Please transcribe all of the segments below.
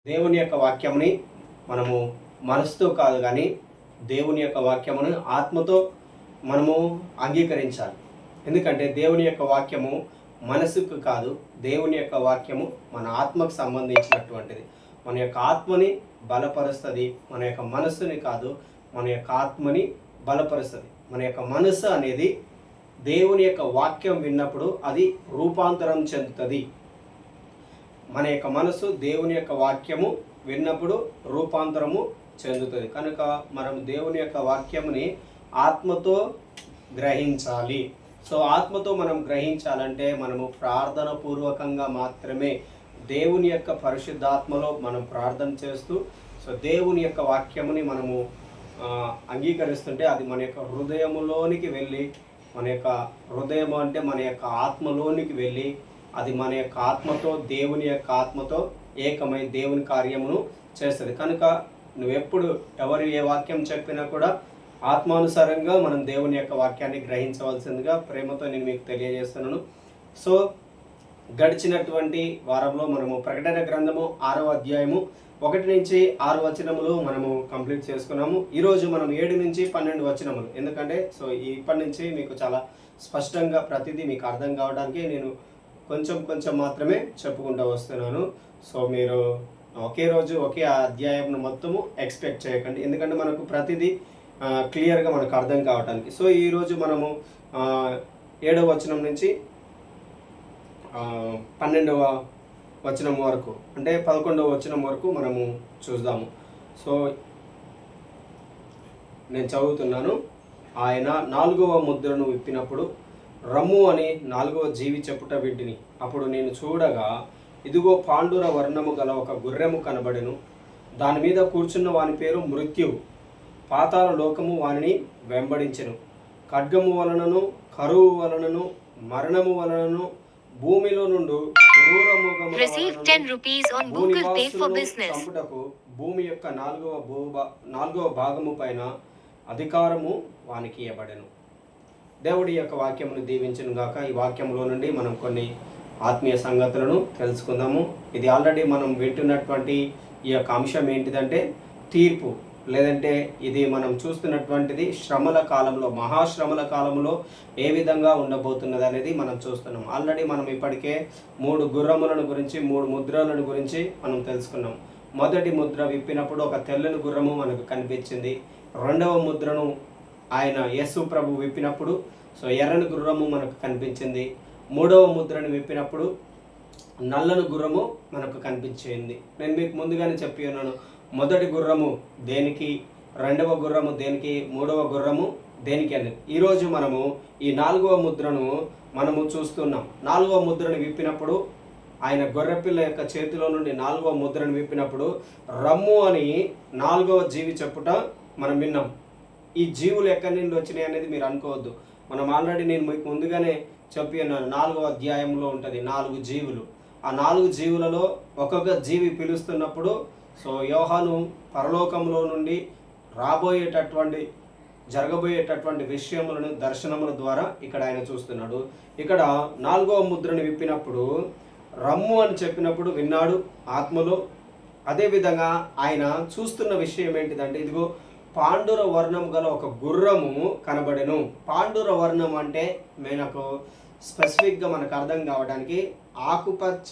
దేవుని యొక్క వాక్యముని మనము మనసుతో కాదు కానీ దేవుని యొక్క వాక్యమును ఆత్మతో మనము అంగీకరించాలి. ఎందుకంటే దేవుని యొక్క వాక్యము మనసుకు కాదు, దేవుని యొక్క వాక్యము మన ఆత్మకు సంబంధించినటువంటిది. మన యొక్క ఆత్మని బలపరుస్తుంది, మన యొక్క మనస్సుని కాదు, మన యొక్క ఆత్మని బలపరుస్తుంది. మన యొక్క మనస్సు అనేది దేవుని యొక్క వాక్యం విన్నప్పుడు అది రూపాంతరం చెందుతుంది. మన యొక్క మనసు దేవుని యొక్క వాక్యము విన్నప్పుడు రూపాంతరము చెందుతుంది. కనుక మనం దేవుని యొక్క వాక్యముని ఆత్మతో గ్రహించాలి. సో ఆత్మతో మనం గ్రహించాలంటే మనము ప్రార్థన పూర్వకంగా మాత్రమే దేవుని యొక్క పరిశుద్ధాత్మలో మనం ప్రార్థన చేస్తూ సో దేవుని యొక్క వాక్యముని మనము అంగీకరిస్తుంటే అది మన యొక్క హృదయములోనికి వెళ్ళి, మన యొక్క హృదయం అంటే మన యొక్క ఆత్మలోనికి వెళ్ళి అది మన యొక్క ఆత్మతో దేవుని యొక్క ఆత్మతో ఏకమై దేవుని కార్యమును చేస్తుంది. కనుక నువ్వెప్పుడు ఎవరు ఏ వాక్యం చెప్పినా కూడా ఆత్మానుసారంగా మనం దేవుని యొక్క వాక్యాన్ని గ్రహించవలసిందిగా ప్రేమతో నేను మీకు తెలియజేస్తున్నాను. సో గడిచినటువంటి వారంలో మనము ప్రకటన గ్రంథము 6వ అధ్యాయము 1 నుంచి 6 వచనములు మనము కంప్లీట్ చేసుకున్నాము. ఈరోజు మనం 7 నుంచి 12 వచనములు, ఎందుకంటే సో ఇప్పటి నుంచి మీకు చాలా స్పష్టంగా ప్రతిదీ మీకు అర్థం కావడానికి నేను కొంచెం మాత్రమే చెప్పుకుంటూ వస్తున్నాను. సో మీరు ఒకే రోజు ఒకే అధ్యాయం మొత్తము ఎక్స్పెక్ట్ చేయకండి, ఎందుకంటే మనకు ప్రతిదీ క్లియర్గా మనకు అర్థం కావడానికి. సో ఈరోజు మనము 7వ వచనం నుంచి 12వ వచనం వరకు, అంటే 11వ వచనం వరకు మనము చూద్దాము. సో నేను చదువుతున్నాను. ఆయన 4వ ముద్రను విప్పినప్పుడు రమ్ము అని 4వ జీవి చెప్పుట వింటిని. అప్పుడు నేను చూడగా ఇదిగో పాండుర వర్ణము గల ఒక గుర్రెము కనబడెను. దాని మీద కూర్చున్న వాని పేరు మృత్యువు. పాతాళ లోకము వానిని వెంబడించెను. ఖడ్గము వలనను, కరువు వలనను, మరణము వలనను, భూమిలో నుండి చంపుటకు భూమి యొక్క 4వ భాగము పైన అధికారము వానికి ఇవ్వబడెను. దేవుడి యొక్క వాక్యమును దీవించును గాక. ఈ వాక్యంలో నుండి మనం కొన్ని ఆత్మీయ సంగతులను తెలుసుకుందాము. ఇది ఆల్రెడీ మనం వింటున్నటువంటి ఈ యొక్క అంశం ఏంటిదంటే తీర్పు, లేదంటే ఇది మనం చూస్తున్నటువంటిది శ్రమల కాలంలో, మహాశ్రమల కాలంలో ఏ విధంగా ఉండబోతున్నది అనేది మనం చూస్తున్నాం. ఆల్రెడీ మనం ఇప్పటికే 3 గుర్రములను గురించి, 3 ముద్రలను గురించి మనం తెలుసుకున్నాం. మొదటి ముద్ర విప్పినప్పుడు ఒక తెల్లని గుర్రము మనకు కనిపించింది. 2వ ముద్రను ఆయన యేసు ప్రభు విప్పినప్పుడు సో ఎర్రని గుర్రము మనకు కనిపించింది. 3వ ముద్రను విప్పినప్పుడు నల్లని గుర్రము మనకు కనిపించింది. నేను మీకు ముందుగానే చెప్పి ఉన్నాను, మొదటి గుర్రము దేనికి, 2వ గుర్రము దేనికి, 3వ గుర్రము దేనికి అని. ఈరోజు మనము ఈ 4వ ముద్రను మనము చూస్తున్నాం. 4వ ముద్రను విప్పినప్పుడు ఆయన గొర్రెపిల్ల యొక్క చేతిలో నుండి 4వ ముద్రను విప్పినప్పుడు రమ్ము అని 4వ జీవి చెప్పుట మనం విన్నాం. ఈ జీవులు ఎక్కడి నుండి వచ్చినాయి అనేది మీరు అనుకోవద్దు. మనం ఆల్రెడీ నేను మీకు ముందుగానే చెప్పి ఉన్నాను, 4వ అధ్యాయంలో ఉంటుంది 4 జీవులు. ఆ 4 జీవులలో ఒక్కొక్క జీవి పిలుస్తున్నప్పుడు సో యోహాను పరలోకంలో నుండి జరగబోయేటటువంటి విషయములను దర్శనముల ద్వారా ఇక్కడ ఆయన చూస్తున్నాడు. ఇక్కడ 4వ ముద్రను విప్పినప్పుడు రమ్ము అని చెప్పినప్పుడు విన్నాడు ఆత్మలో. అదేవిధంగా ఆయన చూస్తున్న విషయం ఏంటిదంటే ఇదిగో పాండుర వర్ణం గల ఒక గుర్రము కనబడెను. పాండుర వర్ణం అంటే మనకు స్పెసిఫిక్గా మనకు అర్థం కావడానికి ఆకుపచ్చ,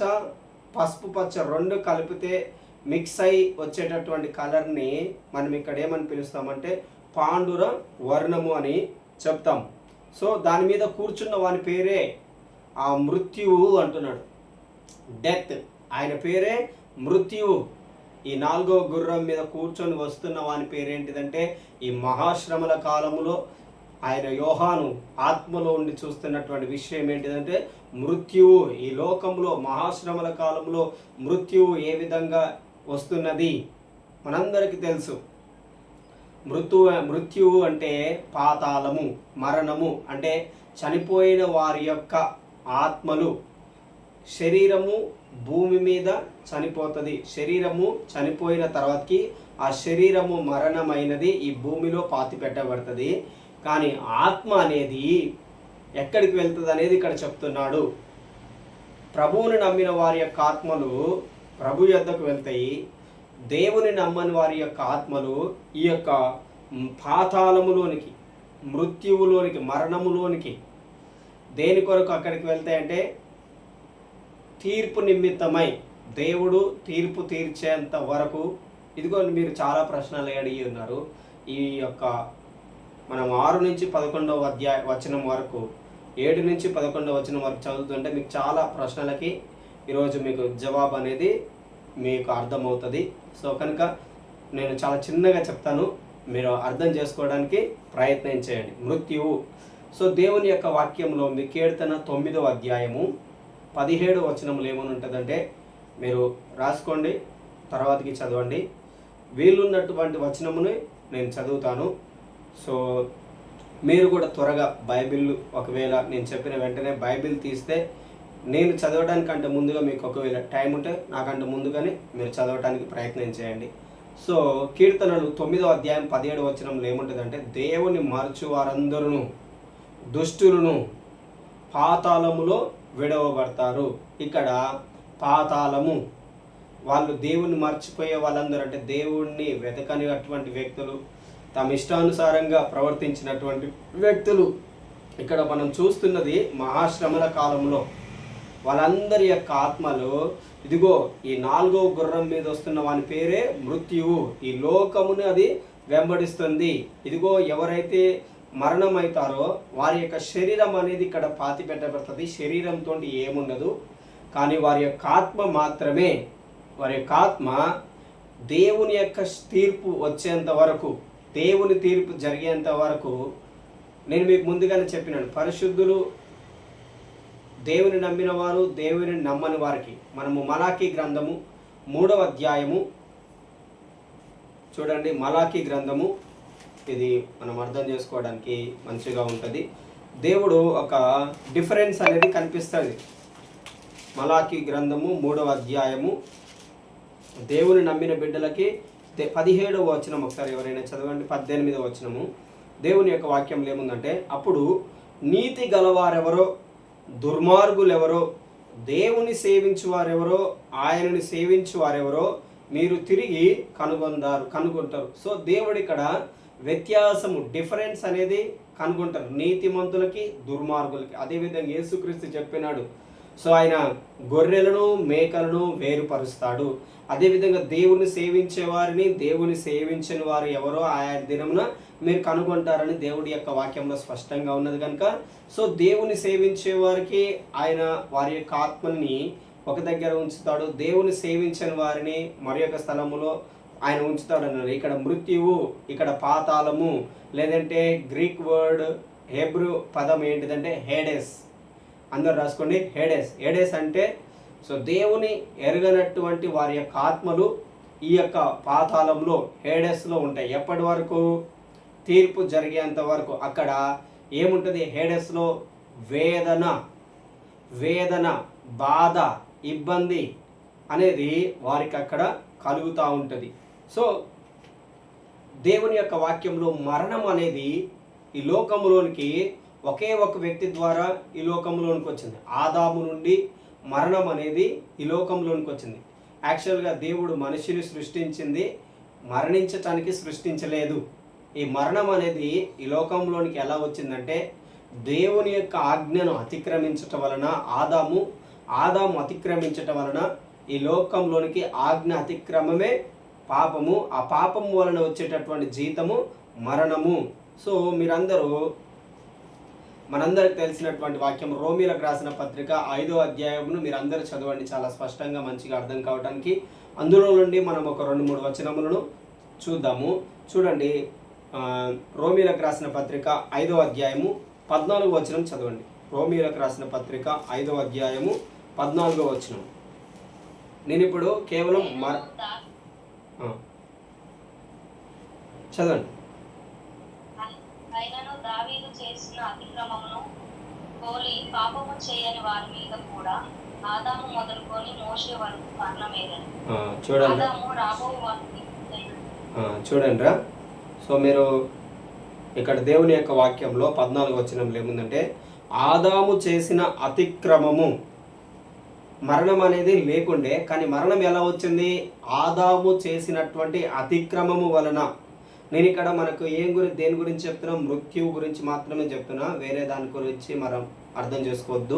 పసుపు పచ్చ 2 కలిపితే మిక్స్ అయి వచ్చేటటువంటి కలర్ని మనం ఇక్కడ ఏమని పిలుస్తామంటే పాండుర వర్ణము అని చెప్తాం. సో దాని మీద కూర్చున్న వాని పేరే ఆ మృత్యువు అంటున్నాడు, డెత్. ఆయన పేరే మృత్యువు. ఈ 4వ గుర్రం మీద కూర్చొని వస్తున్న వాని పేరేంటిదంటే ఈ మహాశ్రమల కాలములో ఆయన యోహాను ఆత్మలో ఉండి చూస్తున్నటువంటి విషయం ఏంటిదంటే మృత్యువు. ఈ లోకంలో మహాశ్రమల కాలంలో మృత్యువు ఏ విధంగా వస్తున్నది మనందరికీ తెలుసు. మృత్యువు అంటే పాతాళము, మరణము అంటే చనిపోయిన వారి యొక్క ఆత్మలు. శరీరము భూమి మీద చనిపోతుంది. శరీరము చనిపోయిన తర్వాతకి ఆ శరీరము మరణమైనది ఈ భూమిలో పాతి పెట్టబడుతుంది. కానీ ఆత్మ అనేది ఎక్కడికి వెళ్తుంది అనేది ఇక్కడ చెప్తున్నాడు. ప్రభువుని నమ్మిన వారి యొక్క ఆత్మలు ప్రభు యొద్దకు వెళ్తాయి. దేవుని నమ్మని వారి యొక్క ఆత్మలు ఈ యొక్క పాతాళములోనికి, మృత్యువులోనికి, మరణములోనికి దేని కొరకు అక్కడికి వెళ్తాయంటే తీర్పు నిమిత్తమై దేవుడు తీర్పు తీర్చేంత వరకు. ఇదిగో మీరు చాలా ప్రశ్నలు అడిగి ఉన్నారు. ఈ యొక్క మనం 6 నుంచి 11వ వచనం వరకు, 7 నుంచి 11వ వచనం వరకు చదువుతుంటే మీకు చాలా ప్రశ్నలకి ఈరోజు మీకు జవాబు అనేది మీకు అర్థమవుతుంది. సో కనుక నేను చాలా చిన్నగా చెప్తాను, మీరు అర్థం చేసుకోవడానికి ప్రయత్నం చేయండి. మృత్యువు. సో దేవుని యొక్క వాక్యంలో ఉంది. కీర్తన 9వ అధ్యాయము 17వ వచనంలో ఏమని ఉంటుందంటే, మీరు రాసుకోండి, తర్వాతకి చదవండి. వీలున్నటువంటి వచనముని నేను చదువుతాను. సో మీరు కూడా త్వరగా బైబిల్, ఒకవేళ నేను చెప్పిన వెంటనే బైబిల్ తీస్తే నేను చదవడానికంటే ముందుగా మీకు ఒకవేళ టైం ఉంటే నాకంటే ముందుగానే మీరు చదవడానికి ప్రయత్నం చేయండి. సో కీర్తనలు 9వ అధ్యాయం 17వ వచనంలో ఏముంటుందంటే, దేవుని మరచు వారందరూ దుష్టులను పాతాళములో విడవబడతారు. ఇక్కడ పాతాళము, వాళ్ళు దేవుణ్ణి మర్చిపోయే వాళ్ళందరూ, అంటే దేవుణ్ణి వెతకని అటువంటి వ్యక్తులు, తమ ఇష్టానుసారంగా ప్రవర్తించినటువంటి వ్యక్తులు. ఇక్కడ మనం చూస్తున్నది మహాశ్రమల కాలంలో వాళ్ళందరి యొక్క ఆత్మలు, ఇదిగో ఈ 4వ గుర్రం మీద వస్తున్న వాని పేరే మృత్యువు. ఈ లోకముని అది వెంబడిస్తుంది. ఇదిగో ఎవరైతే మరణం అవుతారో వారి యొక్క శరీరం అనేది ఇక్కడ పాతి పెట్టబడుతుంది. శరీరంతో ఏముండదు, కానీ వారి యొక్క ఆత్మ మాత్రమే, వారి యొక్క ఆత్మ దేవుని యొక్క తీర్పు వచ్చేంత వరకు, దేవుని తీర్పు జరిగేంత వరకు. నేను మీకు ముందుగానే చెప్పినాను, పరిశుద్ధులు, దేవుని నమ్మిన వారు, దేవుని నమ్మని వారికి మనము మలాకీ గ్రంథము 3వ అధ్యాయము చూడండి. మలాకీ గ్రంథము, ఇది మనం అర్థం చేసుకోవడానికి మంచిగా ఉంటుంది. దేవుడు ఒక డిఫరెన్స్ అనేది కనిపిస్తుంది. మలాకీ గ్రంథము 3వ అధ్యాయము దేవుని నమ్మిన బిడ్డలకి 17వ వచనం ఒకసారి ఎవరైనా చదవండి. 18వ వచనము దేవుని యొక్క వాక్యంలో ఏముందంటే, అప్పుడు నీతి గలవారెవరో, దుర్మార్గులెవరో, దేవుని సేవించు వారెవరో, ఆయనని సేవించు వారెవరో మీరు తిరిగి కనుగొంటారు. సో దేవుడు ఇక్కడ వ్యత్యాసము, డిఫరెన్స్ అనేది కనుగొంటారు, నీతిమంతులకి దుర్మార్గులకి. అదేవిధంగా యేసుక్రీస్తు చెప్పినాడు, సో ఆయన గొర్రెలను మేకలను వేరుపరుస్తాడు. అదేవిధంగా దేవుని సేవించే వారిని, దేవుని సేవించని వారు ఎవరో ఆయన దినమున మీరు కనుగొంటారని దేవుడి యొక్క వాక్యంలో స్పష్టంగా ఉన్నది కనుక, సో దేవుని సేవించే వారికి ఆయన వారి యొక్క ఆత్మని ఒక దగ్గర ఉంచుతాడు, దేవుని సేవించని వారిని మరి యొక్క స్థలములో ఆయన ఉంచుతాడు అన్నారు. ఇక్కడ మృత్యువు, ఇక్కడ పాతాళము, లేదంటే గ్రీక్ వర్డ్ హెబ్రూ పదం ఏంటిదంటే హేడెస్. అందరు రాసుకోండి, హేడెస్. హేడెస్ అంటే సో దేవుని ఎరగనటువంటి వారి యొక్క ఆత్మలు ఈ యొక్క పాతాళంలో, హేడెస్లో ఉంటాయి. ఎప్పటి వరకు? తీర్పు జరిగేంత వరకు. అక్కడ ఏముంటుంది? హేడెస్లో వేదన, బాధ, ఇబ్బంది అనేది వారికి అక్కడ కలుగుతూ ఉంటుంది. సో దేవుని యొక్క వాక్యంలో మరణం అనేది ఈ లోకములోనికి ఒకే ఒక వ్యక్తి ద్వారా ఈ లోకంలోనికి వచ్చింది. ఆదాము నుండి మరణం అనేది ఈ లోకంలోనికి వచ్చింది. యాక్చువల్గా దేవుడు మనిషిని సృష్టించింది మరణించటానికి సృష్టించలేదు. ఈ మరణం అనేది ఈ లోకంలోనికి ఎలా వచ్చిందంటే, దేవుని యొక్క ఆజ్ఞను అతిక్రమించటం వలన, ఆదాము అతిక్రమించటం వలన ఈ లోకంలోనికి ఆజ్ఞ అతిక్రమమే పాపము. ఆ పాపము వలన వచ్చేటటువంటి జీతము మరణము. సో మనందరికి తెలిసినటువంటి వాక్యం రోమీలకు రాసిన పత్రిక 5వ అధ్యాయమును మీరందరూ చదవండి, చాలా స్పష్టంగా మంచిగా అర్థం కావడానికి. అందులో నుండి మనం ఒక 2-3 వచనములను చూద్దాము. చూడండి, రోమీలకు రాసిన పత్రిక 5వ అధ్యాయము 14వ వచనం చదవండి. రోమీలకు రాసిన పత్రిక 5వ అధ్యాయము 14వ వచనం. నేను ఇప్పుడు కేవలం చదవండి. దావీదు చేసిన అతిక్రమమును పోలి పాపము చేయని వారి మీద కూడా ఆదాము మొదలుకొని మోషే వరకు మరణమేరని. చూడండి. సో మీరు ఇక్కడ దేవుని యొక్క వాక్యంలో 14వ వచనంలో ఏముందంటే, ఆదాము చేసిన అతిక్రమము మరణం అనేది లేకుండే, కానీ మరణం ఎలా వచ్చింది? ఆదాము చేసినటువంటి అతిక్రమము వలన. నేను ఇక్కడ మనకు దేని గురించి చెప్తున్నా? మృత్యువు గురించి మాత్రమే చెప్తున్నా, వేరే దాని గురించి మనం అర్థం చేసుకోవద్దు.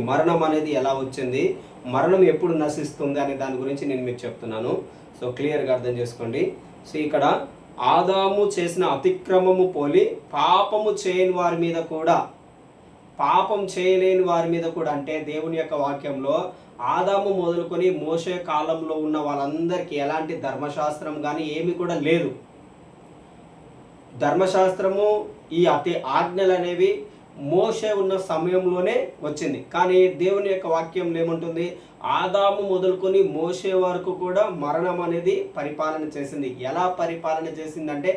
మరణం అనేది ఎలా వచ్చింది, మరణం ఎప్పుడు నశిస్తుంది అనే దాని గురించి నేను మీకు చెప్తున్నాను. సో క్లియర్గా అర్థం చేసుకోండి. సో ఇక్కడ ఆదాము చేసిన అతిక్రమము పోలి పాపము చేయని వారి మీద కూడా, పాపం చేయలేని వారి మీద కూడా, అంటే దేవుని యొక్క వాక్యంలో ఆదాము మొదలుకొని మోషే కాలంలో ఉన్న వాళ్ళందరికీ ఎలాంటి ధర్మశాస్త్రం కానీ ఏమి కూడా లేదు. ధర్మశాస్త్రము ఈ ఆజ్ఞలు అనేవి మోషే ఉన్న సమయంలోనే వచ్చింది. కానీ దేవుని యొక్క వాక్యంలో ఏముంటుంది? ఆదాము మొదలుకొని మోషే వరకు కూడా మరణం అనేది పరిపాలన చేసింది. ఎలా పరిపాలన చేసిందంటే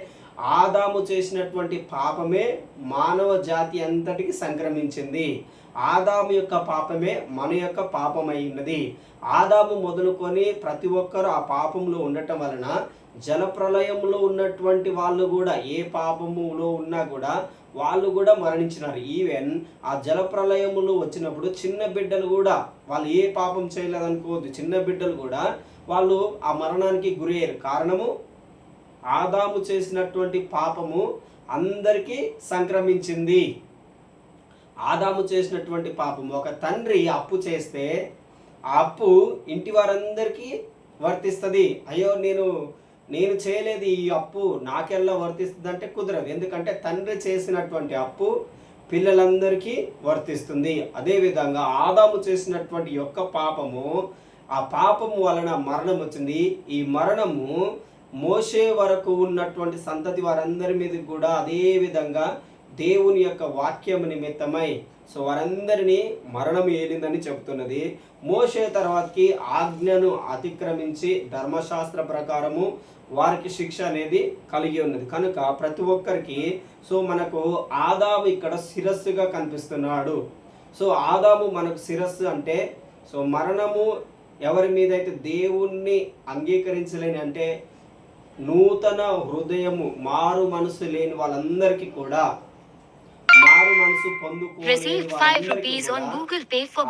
ఆదాము చేసినటువంటి పాపమే మానవ జాతి అంతటికి సంక్రమించింది. ఆదాము యొక్క పాపమే మన యొక్క పాపమై ఉన్నది. ఆదాము మొదలుకొని ప్రతి ఒక్కరు ఆ పాపంలో ఉండటం వలన జలప్రలయంలో ఉన్నటువంటి వాళ్ళు కూడా ఏ పాపములో ఉన్నా కూడా వాళ్ళు కూడా మరణించినారు. ఈవెన్ ఆ జలప్రలయములు వచ్చినప్పుడు చిన్న బిడ్డలు కూడా, వాళ్ళు ఏ పాపం చేయలేదనుకోవద్దు, చిన్న బిడ్డలు కూడా వాళ్ళు ఆ మరణానికి గురయ్యారు. కారణము ఆదాము చేసినటువంటి పాపము అందరికీ సంక్రమించింది. ఆదాము చేసినటువంటి పాపము, ఒక తండ్రి అప్పు చేస్తే ఆ అప్పు ఇంటి వారందరికీ వర్తిస్తుంది. అయ్యో నేను చేయలేదు, ఈ అప్పు నాకెల్లా వర్తిస్తుంది అంటే కుదరదు. ఎందుకంటే తండ్రి చేసినటువంటి అప్పు పిల్లలందరికీ వర్తిస్తుంది. అదేవిధంగా ఆదాము చేసినటువంటి యొక్క పాపము, ఆ పాపము వలన మరణం వచ్చింది. ఈ మరణము మోషే వరకు ఉన్నటువంటి సంతతి వారందరి మీద కూడా అదే విధంగా దేవుని యొక్క వాక్యము నిమిత్తమై సో వారందరినీ మరణం ఏలిందని చెప్తున్నది. మోషే తర్వాతకి ఆజ్ఞను అతిక్రమించి ధర్మశాస్త్ర ప్రకారము వారికి శిక్ష అనేది కలిగి ఉన్నది. కనుక ప్రతి ఒక్కరికి సో మనకు ఆదాము ఇక్కడ శిరస్సుగా కనిపిస్తున్నాడు. సో ఆదాము మనకు శిరస్సు అంటే సో మరణము ఎవరి మీద అయితే దేవుణ్ణి అంగీకరించలేని, అంటే నూతన హృదయము మారు మనసు లేని వాళ్ళందరికీ కూడా, మారు మనసు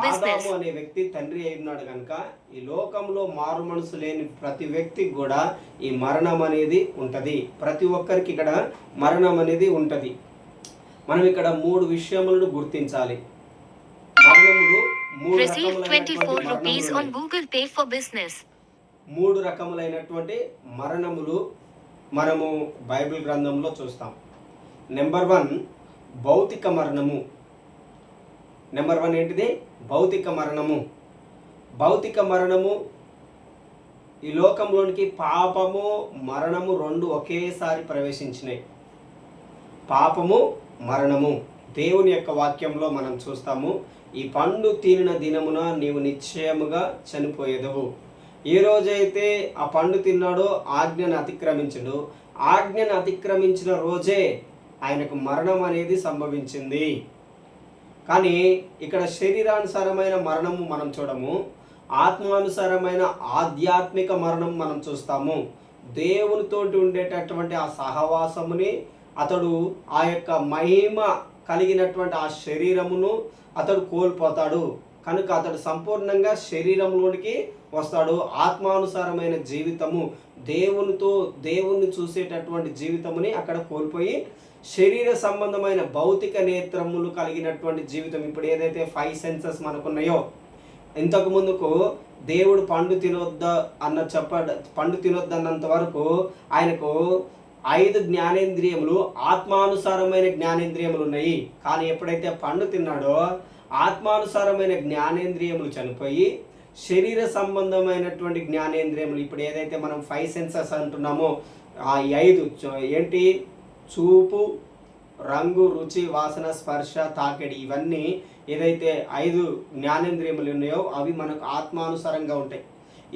ఆదాము అనే వ్యక్తి తండ్రి అయి ఉన్నాడు కనుక ఈ లోకంలో మారు మనసు లేని ప్రతి వ్యక్తికి కూడా ఈ మరణం అనేది ఉంటది. ప్రతి ఒక్కరికి ఇక్కడ మరణం అనేది ఉంటది. మనం ఇక్కడ 3 విషయములను గుర్తించాలి. మరణములు 3 రకములైనటువంటి మరణములు మనము బైబిల్ గ్రంథంలో చూస్తాం. నెంబర్ 1 భౌతిక మరణము. నెంబర్ 1 ఏంటిది? భౌతిక మరణము. భౌతిక మరణము ఈ లోకంలోనికి పాపము మరణము 2 ఒకేసారి ప్రవేశించినాయి. పాపము మరణము దేవుని యొక్క వాక్యంలో మనం చూస్తాము. ఈ పండు తినిన దినమున నీవు నిశ్చయముగా చనిపోయేదవు. ఏ రోజైతే ఆ పండు తిన్నాడో ఆజ్ఞను అతిక్రమించడు, ఆజ్ఞను అతిక్రమించిన రోజే ఆయనకు మరణం అనేది సంభవించింది. కానీ ఇక్కడ శరీరానుసారమైన మరణము మనం చూడము, ఆత్మానుసారమైన ఆధ్యాత్మిక మరణం మనం చూస్తాము. దేవునితోటి ఉండేటటువంటి ఆ సహవాసముని అతడు, ఆ యొక్క మహిమ కలిగినటువంటి ఆ శరీరమును అతడు కోల్పోతాడు. కనుక అతడు సంపూర్ణంగా శరీరంలోనికి వస్తాడు. ఆత్మానుసారమైన జీవితము, దేవుణ్ణి చూసేటటువంటి జీవితముని అక్కడ కోల్పోయి శరీర సంబంధమైన భౌతిక నేత్రములు కలిగినటువంటి జీవితం, ఇప్పుడు ఏదైతే 5 సెన్సెస్ మనకున్నాయో, ఇంతకు ముందుకు దేవుడు పండు తినొద్దన్నంత వరకు ఆయనకు 5 జ్ఞానేంద్రియములు, ఆత్మానుసారమైన జ్ఞానేంద్రియములు ఉన్నాయి. కానీ ఎప్పుడైతే పండు తిన్నాడో ఆత్మానుసారమైన జ్ఞానేంద్రియములు చనిపోయి శరీర సంబంధమైనటువంటి జ్ఞానేంద్రియములు, ఇప్పుడు ఏదైతే మనం 5 సెన్సెస్ అంటున్నామో ఆ 5 ఏంటి? చూపు, రంగు, రుచి, వాసన, స్పర్శ, తాకిడి, ఇవన్నీ ఏదైతే 5 జ్ఞానేంద్రియములు ఉన్నాయో అవి మనకు ఆత్మానుసారంగా ఉంటాయి.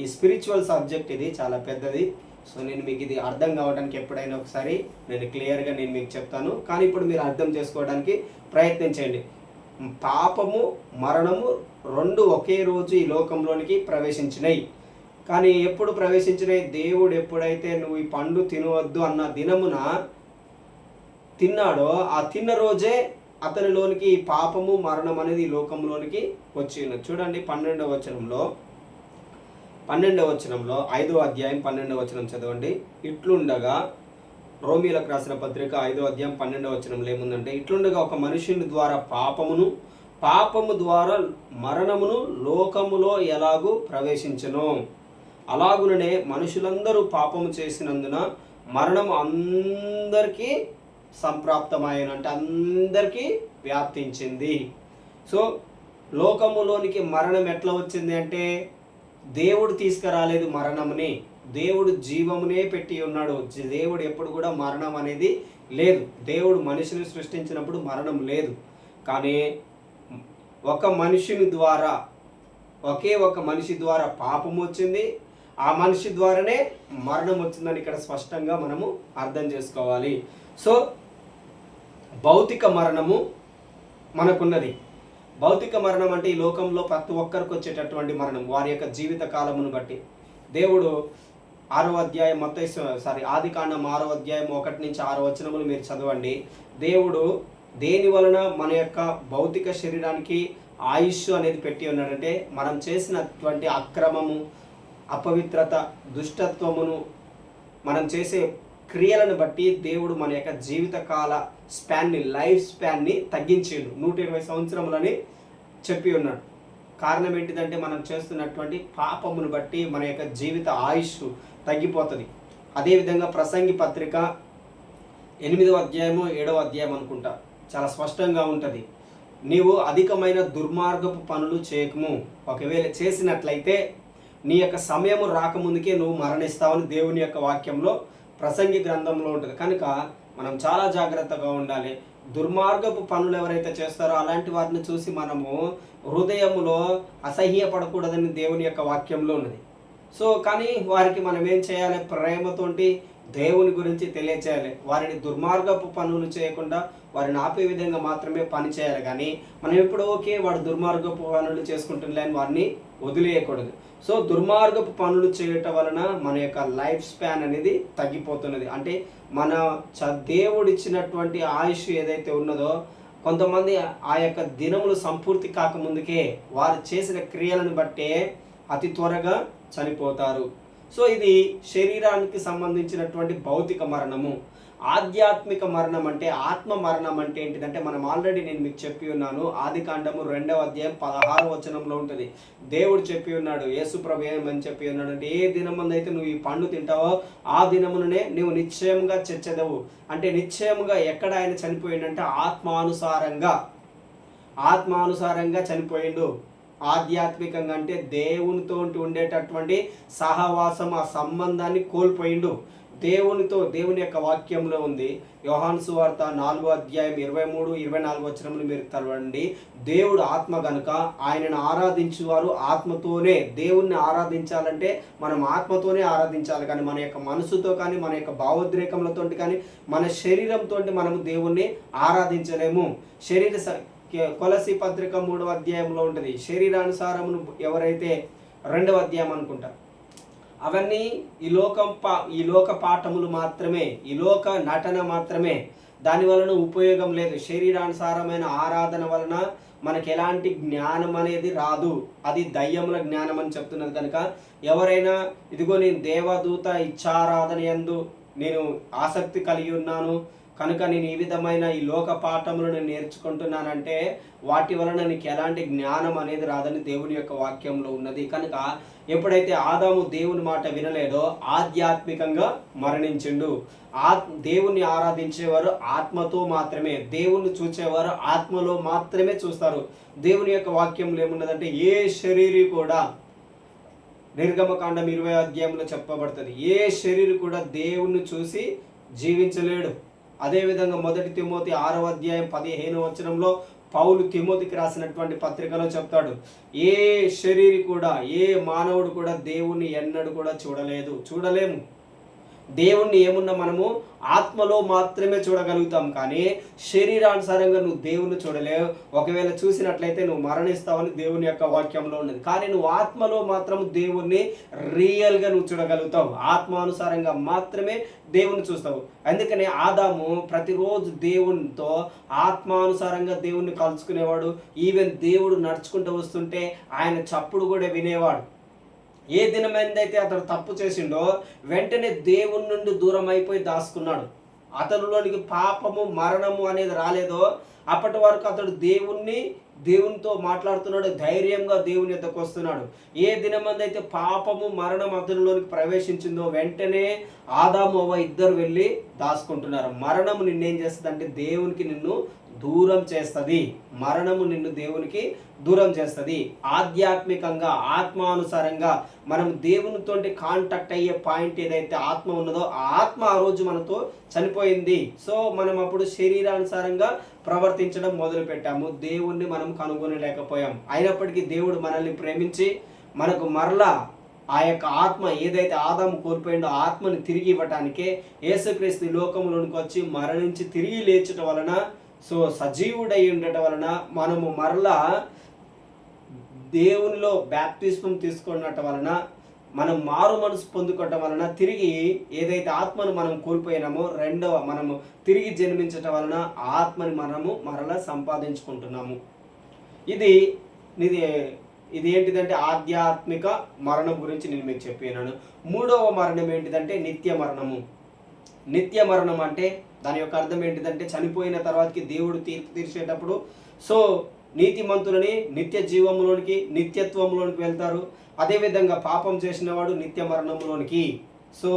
ఈ స్పిరిచువల్ సబ్జెక్ట్ ఇది చాలా పెద్దది. సో నేను మీకు ఇది అర్థం కావడానికి ఎప్పుడైనా ఒకసారి నేను క్లియర్గా మీకు చెప్తాను. కానీ ఇప్పుడు మీరు అర్థం చేసుకోవడానికి ప్రయత్నించండి. పాపము మరణము 2 ఒకే రోజు ఈ లోకంలోనికి ప్రవేశించినాయి. కానీ ఎప్పుడు ప్రవేశించినాయి? దేవుడు ఎప్పుడైతే నువ్వు ఈ పండు తినవద్దు అన్న దినమున తిన్నాడో ఆ తిన్న రోజే అతనిలోనికి ఈ పాపము మరణం అనేది ఈ లోకంలోనికి వచ్చి ఉన్నది. చూడండి 12వ వచనంలో 5వ అధ్యాయం 12వ వచనం చదవండి. ఇట్లుండగా, రోమీలకు రాసిన పత్రిక 5వ అధ్యాయం 12వ వచనంలో ఏముందంటే, ఇట్లుండగా ఒక మనుషుని ద్వారా పాపము ద్వారా మరణమును లోకములో ఎలాగూ ప్రవేశించెనో, అలాగుననే మనుషులందరూ పాపము చేసినందున మరణం అందరికీ సంప్రాప్తమైన, అంటే అందరికీ వ్యాప్తించింది. సో లోకములోనికి మరణం ఎట్లా వచ్చింది అంటే, దేవుడు తీసుకురాలేదు మరణముని, దేవుడు జీవమునే పెట్టి ఉన్నాడు. దేవుడు ఎప్పుడు కూడా మరణం అనేది లేదు. దేవుడు మనిషిని సృష్టించినప్పుడు మరణం లేదు. కానీ ఒక మనిషిని ద్వారా, ఒకే ఒక మనిషి ద్వారా పాపం వచ్చింది, ఆ మనిషి ద్వారానే మరణం వచ్చిందని ఇక్కడ స్పష్టంగా మనము అర్థం చేసుకోవాలి. సో భౌతిక మరణము మనకున్నది. భౌతిక మరణం అంటే ఈ లోకంలో ప్రతి ఒక్కరికి వచ్చేటటువంటి మరణం, వారి యొక్క జీవిత కాలమును బట్టి. దేవుడు 6వ అధ్యాయం ఆదికాండం 6వ అధ్యాయం 1 నుంచి 6 వచనములు మీరు చదవండి. దేవుడు దేని వలన మన యొక్క భౌతిక శరీరానికి ఆయుష్ అనేది పెట్టి ఉన్నాడంటే, మనం చేసినటువంటి అక్రమము, అపవిత్రత, దుష్టత్వమును, మనం చేసే క్రియలను బట్టి దేవుడు మన యొక్క జీవితకాల లైఫ్ స్పాన్ని తగ్గించాడు. 120 సంవత్సరములని చెప్పి ఉన్నాడు. కారణం ఏంటిదంటే, మనం చేస్తున్నటువంటి పాపమును బట్టి మన యొక్క జీవిత ఆయుష్ తగ్గిపోతుంది. అదేవిధంగా ప్రసంగి పత్రిక 8వ అధ్యాయము 7వ అధ్యాయం అనుకుంటా చాలా స్పష్టంగా ఉంటుంది. నీవు అధికమైన దుర్మార్గపు పనులు చేయకము, ఒకవేళ చేసినట్లయితే నీ యొక్క సమయము రాకముందుకే నువ్వు మరణిస్తావని దేవుని యొక్క వాక్యంలో ప్రసంగి గ్రంథంలో ఉంటుంది. కనుక మనం చాలా జాగ్రత్తగా ఉండాలి. దుర్మార్గపు పనులు ఎవరైతే చేస్తారో అలాంటి వారిని చూసి మనము హృదయములో అసహ్యపడకూడదని దేవుని యొక్క వాక్యంలో ఉన్నది. సో కానీ వారికి మనం ఏం చేయాలి? ప్రేమతోటి దేవుని గురించి తెలియచేయాలి. వారిని దుర్మార్గపు పనులు చేయకుండా వారిని ఆపే విధంగా మాత్రమే పని చేయాలి. కానీ మనం ఎప్పుడు వాడు దుర్మార్గపు పనులు చేసుకుంటుండే అని వారిని వదిలేయకూడదు. సో దుర్మార్గపు పనులు చేయటం వలన మన యొక్క లైఫ్ స్పాన్ అనేది తగ్గిపోతున్నది. అంటే మన దేవుడిచ్చినటువంటి ఆయుష్ ఏదైతే ఉన్నదో, కొంతమంది ఆ యొక్క దినములు సంపూర్తి కాకముందుకే వారు చేసిన క్రియలను బట్టే అతి త్వరగా చనిపోతారు. సో ఇది శరీరానికి సంబంధించినటువంటి భౌతిక మరణము. ఆధ్యాత్మిక మరణం అంటే, ఆత్మ మరణం అంటే ఏంటిదంటే, మనం ఆల్రెడీ నేను మీకు చెప్పి ఉన్నాను. ఆదికాండము 2వ అధ్యాయం 16వ వచనంలో ఉంటుంది. దేవుడు చెప్పి ఉన్నాడు, యేసు ప్రభు ఏమని చెప్పి ఉన్నాడు అంటే, ఏ దినమందైతే నువ్వు ఈ పండు తింటావో ఆ దినముననే నువ్వు నిశ్చయంగా చచ్చెదవు. అంటే నిశ్చయముగా ఎక్కడ ఆయన చనిపోయిండంటే ఆత్మానుసారంగా చనిపోయిండు. ఆధ్యాత్మికంగా అంటే దేవునితో ఉండేటటువంటి సహవాసం, ఆ సంబంధాన్ని కోల్పోయిండు. దేవుని యొక్క వాక్యంలో ఉంది. యోహాను సువార్త 4వ అధ్యాయం 23-24 వచనములు మీరు చదవండి. దేవుడు ఆత్మ గనుక ఆయనను ఆరాధించువారు ఆత్మతోనే. దేవుణ్ణి ఆరాధించాలంటే మనం ఆత్మతోనే ఆరాధించాలి. కానీ మన యొక్క మనసుతో కానీ, మన యొక్క భావోద్రేకములతో కానీ, మన శరీరంతో మనము దేవుణ్ణి ఆరాధించలేము. కొలసి పత్రిక 3వ అధ్యాయంలో ఉంటుంది. శరీరానుసారమును ఎవరైతే 2వ అధ్యాయం అనుకుంటారు, అవన్నీ ఈ లోక పాఠములు మాత్రమే, ఈ లోక నటన మాత్రమే. దాని వలన ఉపయోగం లేదు. శరీరానుసారమైన ఆరాధన వలన మనకి ఎలాంటి జ్ఞానం అనేది రాదు. అది దయ్యముల జ్ఞానం అని చెప్తున్నది. కనుక ఎవరైనా ఇదిగో నేను దేవదూత ఇచ్చారాధన యందు నేను ఆసక్తి కలిగి ఉన్నాను కనుక నేను ఈ విధమైన ఈ లోక పాఠములను నేర్చుకుంటున్నానంటే వాటి వలన నీకు ఎలాంటి జ్ఞానం అనేది రాదని దేవుని యొక్క వాక్యంలో ఉన్నది. కనుక ఎప్పుడైతే ఆదాము దేవుని మాట వినలేదో ఆధ్యాత్మికంగా మరణించిండు. దేవుణ్ణి ఆరాధించేవారు ఆత్మతో మాత్రమే, దేవుణ్ణి చూచేవారు ఆత్మలో మాత్రమే చూస్తారు. దేవుని యొక్క వాక్యంలో ఏమున్నదంటే, ఏ శరీరి కూడా, నిర్గమకాండం 20వ అధ్యాయంలో చెప్పబడుతుంది, ఏ శరీరి కూడా దేవుణ్ణి చూసి జీవించలేడు. అదేవిధంగా 1 తిమోతి 6వ అధ్యాయం 15వ వచనంలో పౌలు తిమోతికి రాసినటువంటి పత్రికలో చెప్తాడు, ఏ శరీరి కూడా, ఏ మానవుడు కూడా దేవుణ్ణి ఎన్నడూ కూడా చూడలేము. దేవుణ్ణి ఏమున్నా మనము ఆత్మలో మాత్రమే చూడగలుగుతాం, కానీ శరీరానుసారంగా నువ్వు దేవుణ్ణి చూడలేవు. ఒకవేళ చూసినట్లయితే నువ్వు మరణిస్తావని దేవుని యొక్క వాక్యంలో ఉన్నది. కానీ నువ్వు ఆత్మలో మాత్రం దేవుణ్ణి రియల్గా నువ్వు చూడగలుగుతావు. ఆత్మానుసారంగా మాత్రమే దేవుణ్ణి చూస్తావు. అందుకని ఆదాము ప్రతిరోజు దేవునితో ఆత్మానుసారంగా దేవుణ్ణి కలుసుకునేవాడు. ఈవెన్ దేవుడు నడుచుకుంటూ వస్తుంటే ఆయన చప్పుడు కూడా వినేవాడు. ఏ దినమైందైతే అతడు తప్పు చేసిండో వెంటనే దేవుని నుండి దూరం అయిపోయి దాచుకున్నాడు. అతనిలోనికి పాపము మరణము అనేది రాలేదో అప్పటి వరకు అతడు దేవునితో మాట్లాడుతున్నాడు, ధైర్యంగా దేవుని యొద్దకు వస్తున్నాడు. ఏ దినమందైతే పాపము మరణం అతనిలోనికి ప్రవేశించిందో వెంటనే ఆదాము అవ్వ ఇద్దరు వెళ్ళి దాచుకుంటున్నారు. మరణము నిన్నేం చేస్తుంది అంటే దేవునికి నిన్ను దూరం చేస్తుంది. మరణము నిన్ను దేవునికి దూరం చేస్తుంది. ఆధ్యాత్మికంగా ఆత్మానుసారంగా మనం దేవునితోటి కాంటాక్ట్ అయ్యే పాయింట్ ఏదైతే ఆత్మ ఉన్నదో ఆ ఆత్మ ఆ రోజు మనతో చనిపోయింది. సో మనం అప్పుడు శరీరానుసారంగా ప్రవర్తించడం మొదలు పెట్టాము. దేవుణ్ణి మనం కనుగొనలేకపోయాం. అయినప్పటికీ దేవుడు మనల్ని ప్రేమించి మనకు మరలా ఆ యొక్క ఆత్మ ఏదైతే ఆదాము కోల్పోయిందో ఆత్మని తిరిగి ఇవ్వటానికే యేసుక్రీస్తు లోకంలోనికి వచ్చి మరణించి తిరిగి లేచటం వలన, సో సజీవుడై ఉండటం వలన మనము మరలా దేవునిలో బ్యాప్టిజం తీసుకున్నటం వలన, మనం మారు మనసు పొందుకోవటం వలన తిరిగి ఏదైతే ఆత్మను మనం కోల్పోయినామో మనము తిరిగి జన్మించటం వలన ఆత్మని మనము మరలా సంపాదించుకుంటున్నాము. ఇది ఏంటిదంటే ఆధ్యాత్మిక మరణం గురించి నేను మీకు చెప్పినాను. మూడవ మరణం ఏంటిదంటే నిత్య మరణము. నిత్య మరణం అంటే దాని యొక్క అర్థం ఏంటిదంటే చనిపోయిన తర్వాతకి దేవుడు తీర్పు తీర్చేటప్పుడు సో నీతిమంతులని నిత్య జీవంలోనికి నిత్యత్వంలోనికి వెళ్తారు. అదేవిధంగా పాపం చేసిన వాడు నిత్య మరణంలోనికి, సో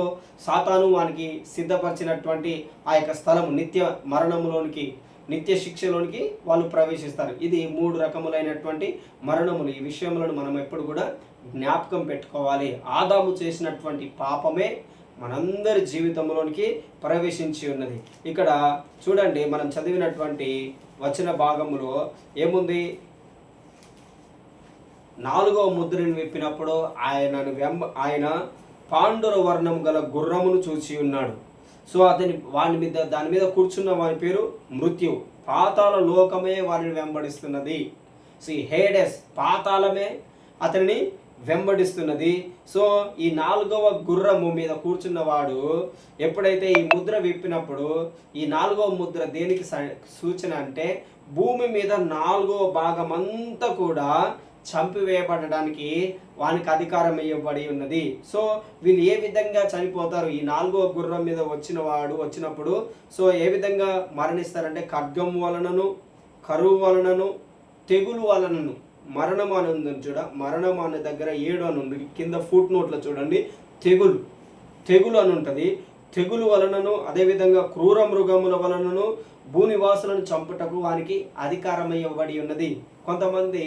సాతాను వానికి సిద్ధపరిచినటువంటి ఆ యొక్క స్థలము నిత్య మరణంలోనికి, నిత్య శిక్షలోనికి వాళ్ళు ప్రవేశిస్తారు. ఇది 3 రకములైనటువంటి మరణములు. ఈ విషయములను మనం ఎప్పుడు కూడా జ్ఞాపకం పెట్టుకోవాలి. ఆదాము చేసినటువంటి పాపమే మనందరి జీవితంలోనికి ప్రవేశించి ఉన్నది. ఇక్కడ చూడండి, మనం చదివినటువంటి వచన భాగములో ఏముంది? 4వ ముద్రను విప్పినప్పుడు ఆయన పాండుర వర్ణం గల గుర్రమును చూచి ఉన్నాడు. సో దాని మీద కూర్చున్న వాని పేరు మృత్యు. పాతాళ లోకమే వారిని వెంబడిస్తున్నది. హేడెస్, పాతాళమే అతనిని వెంబడిస్తున్నది. సో ఈ 4వ గుర్రము మీద కూర్చున్నవాడు ఎప్పుడైతే ఈ ముద్ర విప్పినప్పుడు, ఈ 4వ ముద్ర దేనికి సూచన అంటే భూమి మీద 4వ భాగం అంతా కూడా చంపివేయబడడానికి వానికి అధికారం ఇవ్వబడి ఉన్నది. సో వీళ్ళు ఏ విధంగా చనిపోతారు? ఈ 4వ గుర్రం మీద వచ్చినప్పుడు సో ఏ విధంగా మరణిస్తారంటే ఖడ్గం వలనను, కరువు వలనను, తెగులు వలనను. మరణం అని ఉంది చూడ, మరణం అనే దగ్గర 7 అని ఉంది, కింద ఫుట్ నోట్లో చూడండి తెగులు అని ఉంటుంది. తెగులు వలనను, అదేవిధంగా క్రూర మృగముల వలనను భూనివాసులను చంపుటకు వానికి అధికారం ఇవ్వబడి ఉన్నది. కొంతమంది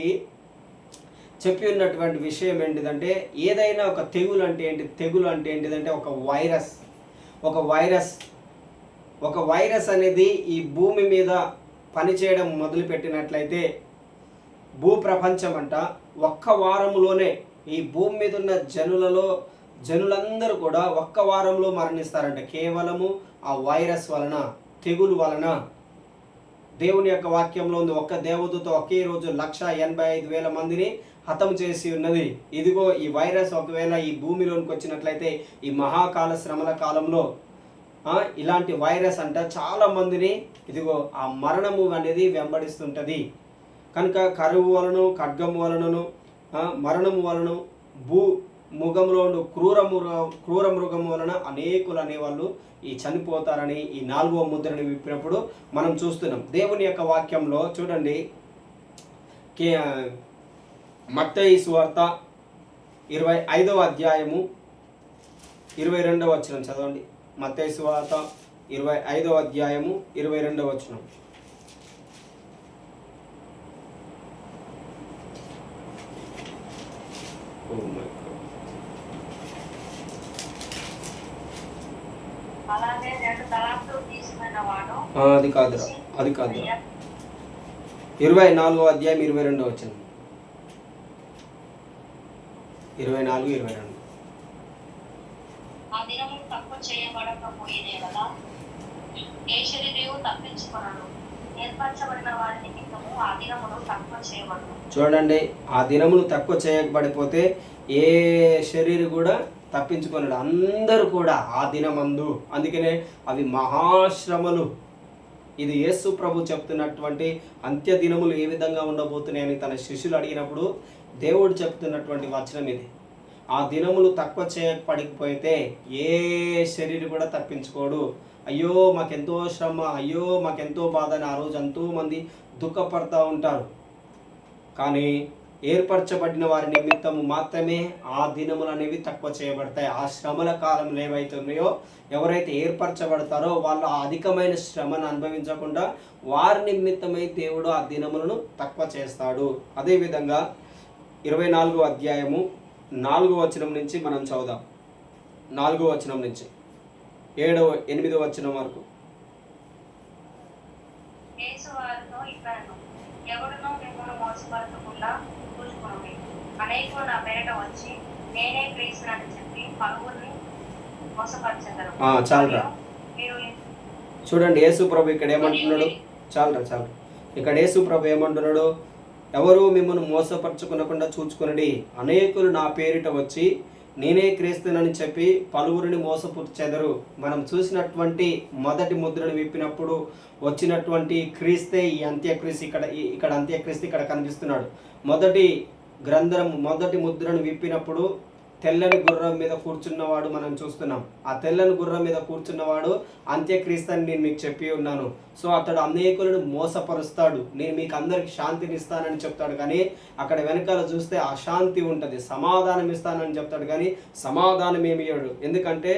చెప్పి ఉన్నటువంటి విషయం ఏంటిదంటే ఏదైనా ఒక తెగులు అంటే ఏంటిదంటే ఒక వైరస్ అనేది ఈ భూమి మీద పనిచేయడం మొదలుపెట్టినట్లయితే భూప్రపంచం అంట ఒక్క వారంలోనే ఈ భూమి మీద ఉన్న జనులందరూ కూడా ఒక్క వారంలో మరణిస్తారంట. కేవలము ఆ వైరస్ వలన, తెగులు వలన. దేవుని యొక్క వాక్యంలో ఉంది, ఒక్క దేవదూత ఒకే రోజు 185,000 మందిని హతం చేసి ఉన్నది. ఇదిగో ఈ వైరస్ ఒకవేళ ఈ భూమిలోనికి వచ్చినట్లయితే ఈ మహాకాల శ్రమల కాలంలో ఇలాంటి వైరస్ అంట చాలా మందిని ఇదిగో ఆ మరణము అనేది వెంబడిస్తుంటుంది. కనుక కరువు వలన, ఖడ్గము వలనను, మరణము వలన, ముఖంలో క్రూర మృగము వలన అనేకులు అనేవాళ్ళు ఈ చనిపోతారని ఈ 4వ ముద్రని విప్పినప్పుడు మనం చూస్తున్నాం. దేవుని యొక్క వాక్యంలో చూడండి, మత్తయి సువార్త 25వ అధ్యాయము 22వ వచనం చదవండి. మత్తయి సువార్త 25వ అధ్యాయము 22వ వచనం. అది కాదురా 24వ అధ్యాయం 22వ వచనం. 24, 22. చేయబడకపోయేదే కదా. ఏ శరీరము తప్పించుకొనడు. ఏర్పరచబడిన వారి నిమిత్తము ఆ దినములు తక్కువ చేయబడదు. చూడండి, ఆ దినములు తక్కువ చేయబడిపోతే ఏ శరీరం కూడా తప్పించుకొనడు. అందరూ కూడా ఆ దినమందు, అందుకనే అవి మహాశ్రమలు. ఇది యేసు ప్రభు చెప్తున్నటువంటి అంత్య దినములు ఏ విధంగా ఉండబోతున్నాయని తన శిష్యులు అడిగినప్పుడు దేవుడు చెప్తున్నటువంటి వచనం ఇది. ఆ దినములు తక్కువ చేయబడిపోతే ఏ శరీరం కూడా తప్పించుకోడు. అయ్యో మాకెంతో శ్రమ, అయ్యో మాకెంతో బాధ అని ఆ రోజు ఎంతోమంది దుఃఖపడుతూ ఉంటారు. కానీ ఏర్పరచబడిన వారి నిమిత్తము మాత్రమే ఆ దినములు అనేవి తక్కువ చేయబడతాయి. ఆ శ్రమల కాలంలో ఏవైతున్నాయో, ఎవరైతే ఏర్పరచబడతారో వాళ్ళు ఆ అధికమైన శ్రమను అనుభవించకుండా వారి నిమిత్తమై దేవుడు ఆ దినములను తక్కువ చేస్తాడు. అదేవిధంగా 24వ అధ్యాయము 4వ వచనం నుంచి మనం చదువుదాం. 4వ వచనం నుంచి 8వ వచనం వరకు. ఎవడునో మిమ్మల్ని మోసపరచకుండా చూసుకుని అనేకులు నా పేరిట వచ్చి నేనే క్రీస్తునని చెప్పి పలువురిని మోసపరచెదరు. చాలరా, చూడండి యేసు ప్రభు ఇక్కడ ఏమంటున్నాడు. చాలరా. ఇక్కడ యేసు ప్రభు ఏమంటున్నాడు, ఎవరు మిమ్మల్ని మోసపరచుకునకుండా చూచుకునడి, అనేకులు నా పేరిట వచ్చి నేనే క్రీస్తునని చెప్పి పలువురిని మోసపుచ్చెదరు. మనం చూసినటువంటి మొదటి ముద్రను విప్పినప్పుడు వచ్చినటువంటి క్రీస్తే ఈ అంత్యక్రీస్తు. ఇక్కడ అంత్యక్రీస్తు ఇక్కడ కనిపిస్తున్నాడు. మొదటి ముద్రను విప్పినప్పుడు తెల్లని గుర్రం మీద కూర్చున్నవాడు మనం చూస్తున్నాం. ఆ తెల్లని గుర్రం మీద కూర్చున్నవాడు అంత్యక్రీస్తు అని నేను మీకు చెప్పి ఉన్నాను. సో అతడు అనేకులను మోసపరుస్తాడు. నేను మీకు అందరికి శాంతిని ఇస్తానని చెప్తాడు, కానీ అక్కడ వెనకాల చూస్తే అశాంతి ఉంటుంది. సమాధానం ఇస్తానని చెప్తాడు, కానీ సమాధానం ఏమి ఇవ్వడు. ఎందుకంటే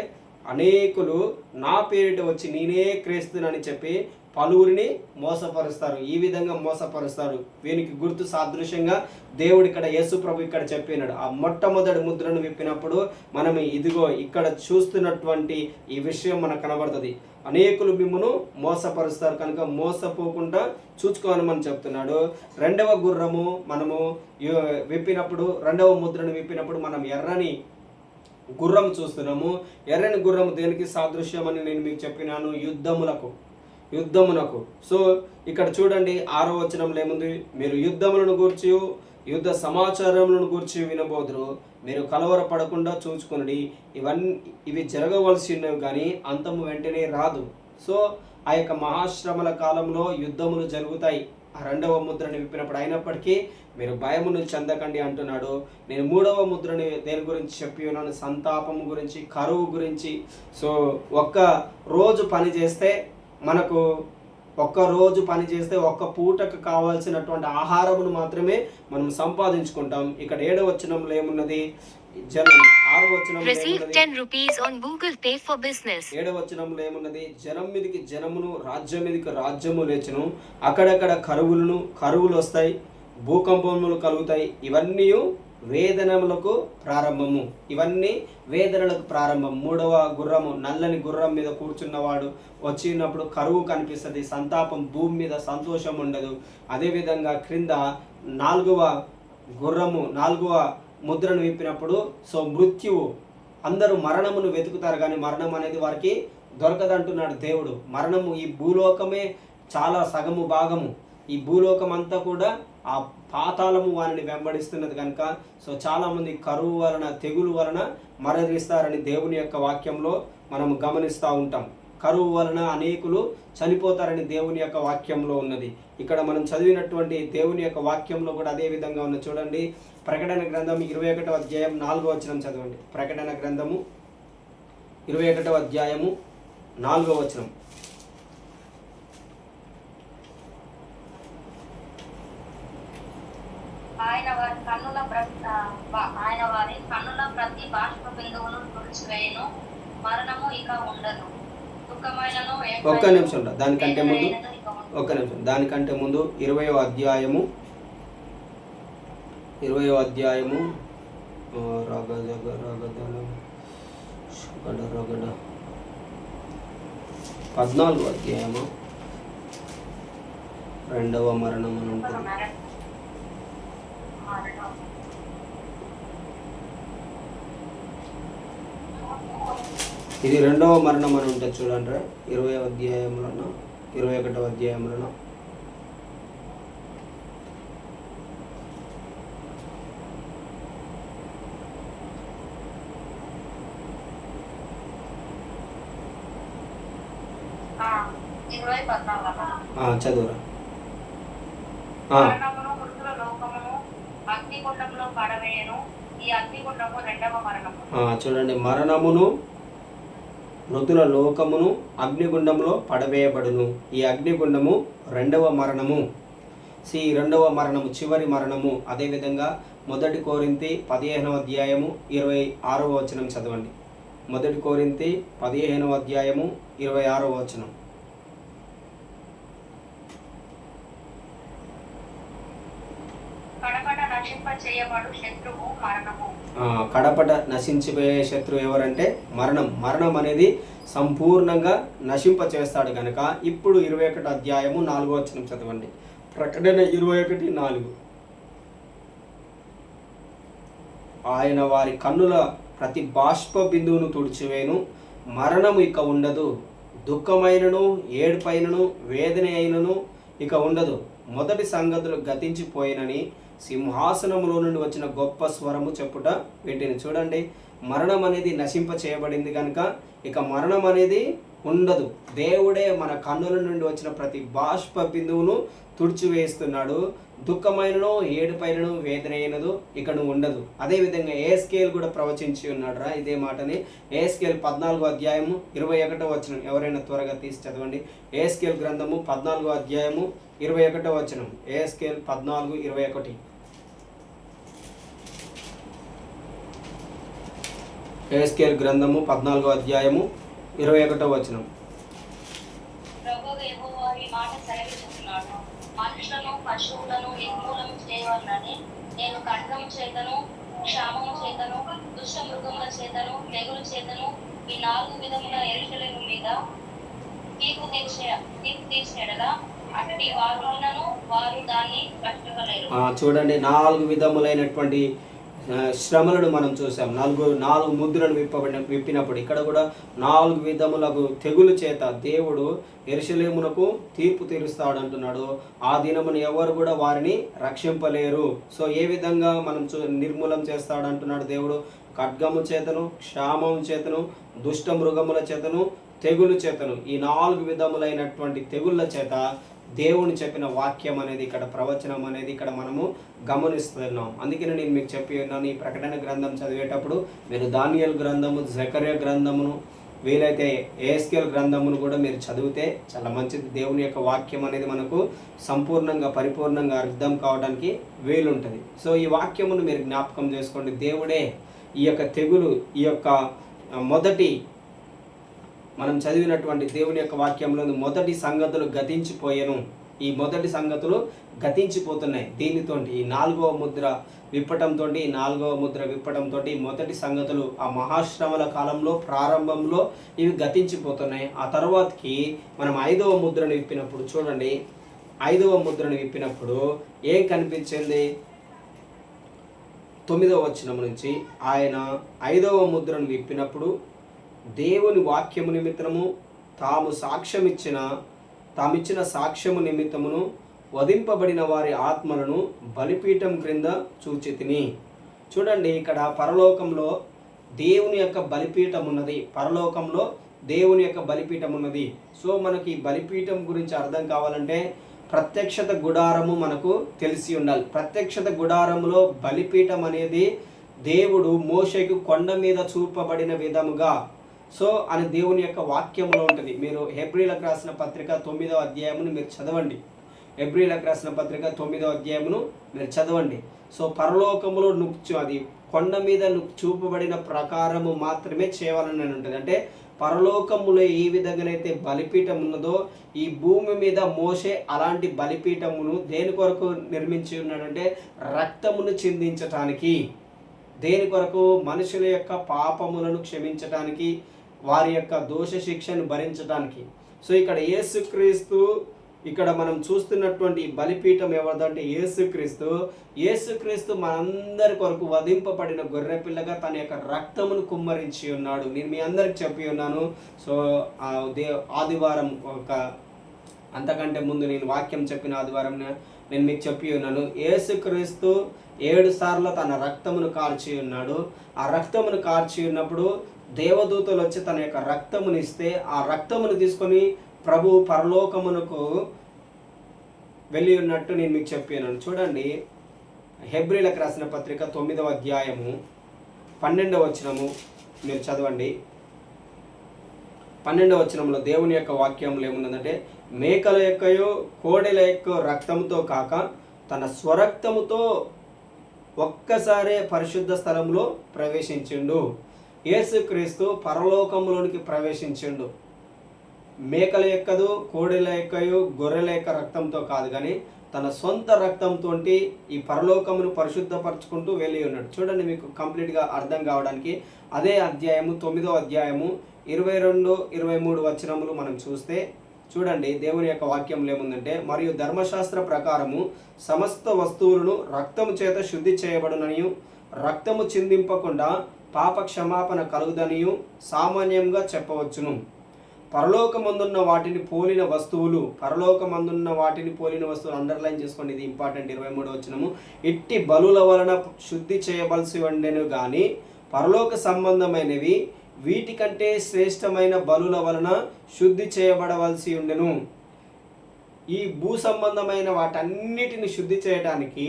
అనేకులు నా పేరిట వచ్చి నేనే క్రీస్తునని చెప్పి పలువురిని మోసపరుస్తారు. ఈ విధంగా మోసపరుస్తారు. వీనికి గుర్తు సాదృశ్యంగా దేవుడు ఇక్కడ యేసు ప్రభు ఇక్కడ చెప్పినాడు. ఆ మొట్టమొదటి ముద్రను విప్పినప్పుడు మనం ఇదిగో ఇక్కడ చూస్తున్నటువంటి ఈ విషయం మనకు కనబడుతుంది. అనేకులు మిమ్మను మోసపరుస్తారు కనుక మోసపోకుండా చూసుకోవాలని చెప్తున్నాడు. రెండవ గుర్రము మనము విప్పినప్పుడు, రెండవ ముద్రను విప్పినప్పుడు మనం ఎర్రని గుర్రం చూస్తున్నాము. ఎర్రని గుర్రము దేనికి సాదృశ్యం అని నేను మీకు చెప్పినాను, యుద్ధమునకు. సో ఇక్కడ చూడండి 6వ వచనంలో ఏముంది, మీరు యుద్ధములను గూర్చి యుద్ధ సమాచారములను గూర్చి వినబోదురు, మీరు కలవరపడకుండా చూచుకుని ఇవి జరగవలసినవి కానీ అంతము వెంటనే రాదు. సో ఆ యొక్క మహాశ్రమల కాలంలో యుద్ధములు జరుగుతాయి. ఆ రెండవ ముద్రని విప్పినప్పుడు అయినప్పటికీ మీరు భయమును చెందకండి అంటున్నాడు. నేను 3వ ముద్రని దేని గురించి చెప్పి ఉన్నాను, సంతాపము గురించి, కరువు గురించి. సో ఒక్క రోజు పని చేస్తే ఒక్క పూటకు కావాల్సినటువంటి ఆహారమును మాత్రమే మనం సంపాదించుకుంటాం. ఇక్కడ 7వ వచనంలో ఏమున్నది, 6వ వచనంలో 7వ వచనంలో ఏమున్నది, జనం మీదకి జనమును, రాజ్యం మీదకి రాజ్యము లేచును, అక్కడక్కడ కరువులు వస్తాయి, భూకంపములు కలుగుతాయి. ఇవన్నీ వేదనలకు ప్రారంభము. 3వ గుర్రము, నల్లని గుర్రం మీద కూర్చున్నవాడు వచ్చినప్పుడు కరువు కనిపిస్తుంది, సంతాపం, భూమి మీద సంతోషం ఉండదు. అదేవిధంగా క్రింద 4వ గుర్రము, 4వ ముద్రను విప్పినప్పుడు సో మృత్యువు, అందరూ మరణమును వెతుకుతారు కానీ మరణం అనేది వారికి దొరకదంటున్నాడు దేవుడు. మరణము ఈ భూలోకమే చాలా సగము భాగము. ఈ భూలోకం అంతా కూడా ఆ పాతాళము వారిని వెంబడిస్తున్నది కనుక సో చాలామంది కరువు వలన, తెగులు వలన మరణిస్తారని దేవుని యొక్క వాక్యంలో మనం గమనిస్తూ ఉంటాం. కరువు వలన అనేకులు చనిపోతారని దేవుని యొక్క వాక్యంలో ఉన్నది. ఇక్కడ మనం చదివినటువంటి దేవుని యొక్క వాక్యంలో కూడా అదే విధంగా ఉన్నది. చూడండి, ప్రకటన గ్రంథం 21వ అధ్యాయం 4వ వచనం చదవండి. ప్రకటన గ్రంథము 21వ అధ్యాయము 4వ వచనం. ఆయన వారి కన్నుల ప్రతి బాష్ప బిందువును తుడిచివేయను, మరణము ఇక ఉండదు, దుఃఖమైనను. ఒక్క నిమిషం, దానికంటే ముందు 20వ అధ్యాయము 14వ అధ్యాయము 2వ మరణం అని ఉంటుంది. ఇది రెండవ మరణం అని ఉంటుంది చూడండి, 20వ అధ్యాయంలోనో 21వ అధ్యాయంలోనో. చదువురా. చూడండి, మరణమును మృతుల లోకమును అగ్నిగుండంలో పడవేయబడును. ఈ అగ్నిగుండము రెండవ మరణము. రెండవ మరణము చివరి మరణము. అదేవిధంగా 1 కొరింథీ 15వ అధ్యాయము 26వ వచనం చదవండి. 1 కొరింథీ 15వ అధ్యాయము 26వ వచనం. కడపట నశించిపోయే శత్రువు ఎవరంటే మరణం. మరణం అనేది సంపూర్ణంగా నశింప చేస్తాడు కనుక ఇప్పుడు 21 అధ్యాయము 4వ వచనం చదవండి. ప్రకటన 21:4. ఆయన వారి కన్నుల ప్రతి బాష్ప బిందువును తుడిచివేను, మరణము ఇక ఉండదు, దుఃఖమైనను ఏడుపైనను వేదన అయినను ఇక ఉండదు, మొదటి సంగతులు గతించిపోయినని సింహాసనంలో నుండి వచ్చిన గొప్ప స్వరము చెప్పుట వీటిని. చూడండి, మరణం అనేది నశింప చేయబడింది కనుక ఇక మరణం అనేది ఉండదు. దేవుడే మన కన్నుల నుండి వచ్చిన ప్రతి బాష్ప బిందువును తుడిచివేస్తున్నాడు. దుఃఖమైనను ఏడుపైనను వేదన అయినదు ఇక్కడ ఉండదు. అదేవిధంగా ఏస్కేల్ కూడా ప్రవచించి ఉన్నాడు రా ఇదే మాటని. ఏస్కేల్ 14వ అధ్యాయము 21వ వచనం. ఎవరైనా త్వరగా తీసి చదవండి. ఏస్కేల్ గ్రంథము 14వ అధ్యాయము 21వ వచనం. ఏస్కేల్ 14:21. ఏస్కేల్ గ్రంథము 14వ అధ్యాయము 21వ వచనం. మనుషులను పశువులను నిర్మూలన చేయవలనని నేను ఖడ్గము చేతను క్షామము చేతను దుష్ట మృగముల చేతను తెగులు చేతను ఈ 4 విధముల యెరూషలేము మీద తీర్పు తీర్చినడలా అట్టి వారులను వారు దాన్ని పట్టుకోలేరు. చూడండి, 4 విధములైనటువంటి శ్రమలను మనం చూసాం. 4 ముద్రలు విప్పినప్పుడు ఇక్కడ కూడా 4 విధములకు తెగులు చేత దేవుడు యెరూషలేమునకు తీర్పు తీరుస్తాడు అంటున్నాడు. ఆ దినమున ఎవరు కూడా వారిని రక్షింపలేరు. సో ఏ విధంగా మనం నిర్మూలం చేస్తాడు అంటున్నాడు దేవుడు. ఖడ్గము చేతను క్షామము చేతను దుష్ట మృగముల చేతను తెగులు చేతను, ఈ 4 విధములైనటువంటి తెగుళ్ళ చేత దేవుని చెప్పిన వాక్యం అనేది ఇక్కడ ప్రవచనం అనేది ఇక్కడ మనము గమనిస్తున్నాం. అందుకని నేను మీకు చెప్పి ఉన్నాను, ఈ ప్రకటన గ్రంథం చదివేటప్పుడు మీరు దానియేలు గ్రంథము, జకర్యా గ్రంథమును, వీలైతే ఏస్కేల్ గ్రంథమును కూడా మీరు చదివితే చాలా మంచిది. దేవుని యొక్క వాక్యం అనేది మనకు సంపూర్ణంగా పరిపూర్ణంగా అర్థం కావడానికి వీలుంటుంది. సో ఈ వాక్యమును మీరు జ్ఞాపకం చేసుకోండి. దేవుడే ఈ యొక్క తెగులు, ఈ యొక్క మొదటి మనం చదివినటువంటి దేవుని యొక్క వాక్యంలో మొదటి సంగతులు గతించిపోయాను. ఈ మొదటి సంగతులు గతించిపోతున్నాయి. దీనితో ఈ 4వ ముద్ర విప్పటంతో ఈ మొదటి సంగతులు ఆ మహాశ్రమల కాలంలో ప్రారంభంలో ఇవి గతించిపోతున్నాయి. ఆ తర్వాతకి మనం 5వ ముద్రను విప్పినప్పుడు చూడండి, 5వ ముద్రను విప్పినప్పుడు ఏం కనిపించింది? 9వ వచనం నుంచి ఆయన 5వ ముద్రను విప్పినప్పుడు దేవుని వాక్యము నిమిత్తము తామిచ్చిన సాక్ష్యము నిమిత్తమును వధింపబడిన వారి ఆత్మలను బలిపీఠం క్రింద చూచితిని. చూడండి, ఇక్కడ పరలోకంలో దేవుని యొక్క బలిపీఠం ఉన్నది. పరలోకంలో దేవుని యొక్క బలిపీఠం ఉన్నది. సో మనకి బలిపీఠం గురించి అర్థం కావాలంటే ప్రత్యక్షత గుడారము మనకు తెలిసి ఉండాలి. ప్రత్యక్షత గుడారములో బలిపీఠం అనేది దేవుడు మోషేకు కొండ మీద చూపబడిన విధముగా సో అని దేవుని యొక్క వాక్యంలో ఉంటుంది. మీరు హెబ్రీలకు రాసిన పత్రిక 9వ అధ్యాయమును మీరు చదవండి. హెబ్రీలకు రాసిన పత్రిక 9వ అధ్యాయమును మీరు చదవండి. సో పరలోకములో అది కొండ మీద చూపబడిన ప్రకారము మాత్రమే చేయాలని ఉంటుంది. అంటే పరలోకములో ఏ విధంగానైతే బలిపీఠం ఉన్నదో ఈ భూమి మీద మోషే అలాంటి బలిపీఠమును దేని కొరకు నిర్మించి ఉన్నాడంటే రక్తమును చిందించటానికి. దేని కొరకు? మనుషుల యొక్క పాపములను క్షమించటానికి, వారి యొక్క దోష శిక్షను భరించడానికి. సో ఇక్కడ యేసుక్రీస్తు ఇక్కడ మనం చూస్తున్నటువంటి ఈ బలిపీఠం ఎవరిదంటే యేసుక్రీస్తు. యేసుక్రీస్తు మనందరి కొరకు వధింపబడిన గొర్రెపిల్లగా తన యొక్క రక్తమును కుమ్మరించి ఉన్నాడు. నేను మీ అందరికి చెప్పి ఉన్నాను. సో ఆదివారం అంతకంటే ముందు నేను వాక్యం చెప్పిన ఆదివారం నేను మీకు చెప్పి ఉన్నాను. యేసుక్రీస్తు 7 సార్లు తన రక్తమును కార్చి ఉన్నాడు. ఆ రక్తమును కార్చి ఉన్నప్పుడు దేవదూతలు వచ్చి తన యొక్క రక్తమును ఇస్తే ఆ రక్తమును తీసుకొని ప్రభు పరలోకమునకు వెళ్ళి ఉన్నట్టు నేను మీకు చెప్పాను. చూడండి, హెబ్రీలకు రాసిన పత్రిక 9వ అధ్యాయము 12వ వచనము మీరు చదవండి. 12వ వచనంలో దేవుని యొక్క వాక్యంలో ఏమున్నదంటే, మేకల యొక్కయో కోడెల యొక్క రక్తంతో కాక తన స్వరక్తముతో ఒక్కసారే పరిశుద్ధ స్థలంలో ప్రవేశించిండు. యేసుక్రీస్తు పరలోకములోనికి ప్రవేశించిండు. మేకల యొక్కదు, కోడెల యొక్కయో, గొర్రెల యొక్క రక్తంతో కాదు, కానీ తన సొంత రక్తంతో ఈ పరలోకమును పరిశుద్ధపరచుకుంటూ వెళ్ళి ఉన్నాడు. చూడండి, మీకు కంప్లీట్గా అర్థం కావడానికి అదే అధ్యాయము 9వ అధ్యాయము 22, 23 వచనములు మనం చూస్తే చూడండి, దేవుని యొక్క వాక్యంలో ఏముందంటే, మరియు ధర్మశాస్త్ర ప్రకారము సమస్త వస్తువులను రక్తము చేత శుద్ధి చేయబడుననియు రక్తము చిందింపకుండా పాప క్షమాపణ కలుగుదనియు సామాన్యంగా చెప్పవచ్చును. పరలోకమందున్న వాటిని పోలిన వస్తువులు అండర్లైన్ చేసుకోండి, ఇది ఇంపార్టెంట్. 23వ వచనము, ఇట్టి బలుల వలన శుద్ధి చేయవలసి ఉండెను గాని పరలోక సంబంధమైనవి వీటికంటే శ్రేష్టమైన బలుల వలన శుద్ధి చేయబడవలసి ఉండెను. ఈ భూ సంబంధమైన వాటన్నిటిని శుద్ధి చేయడానికి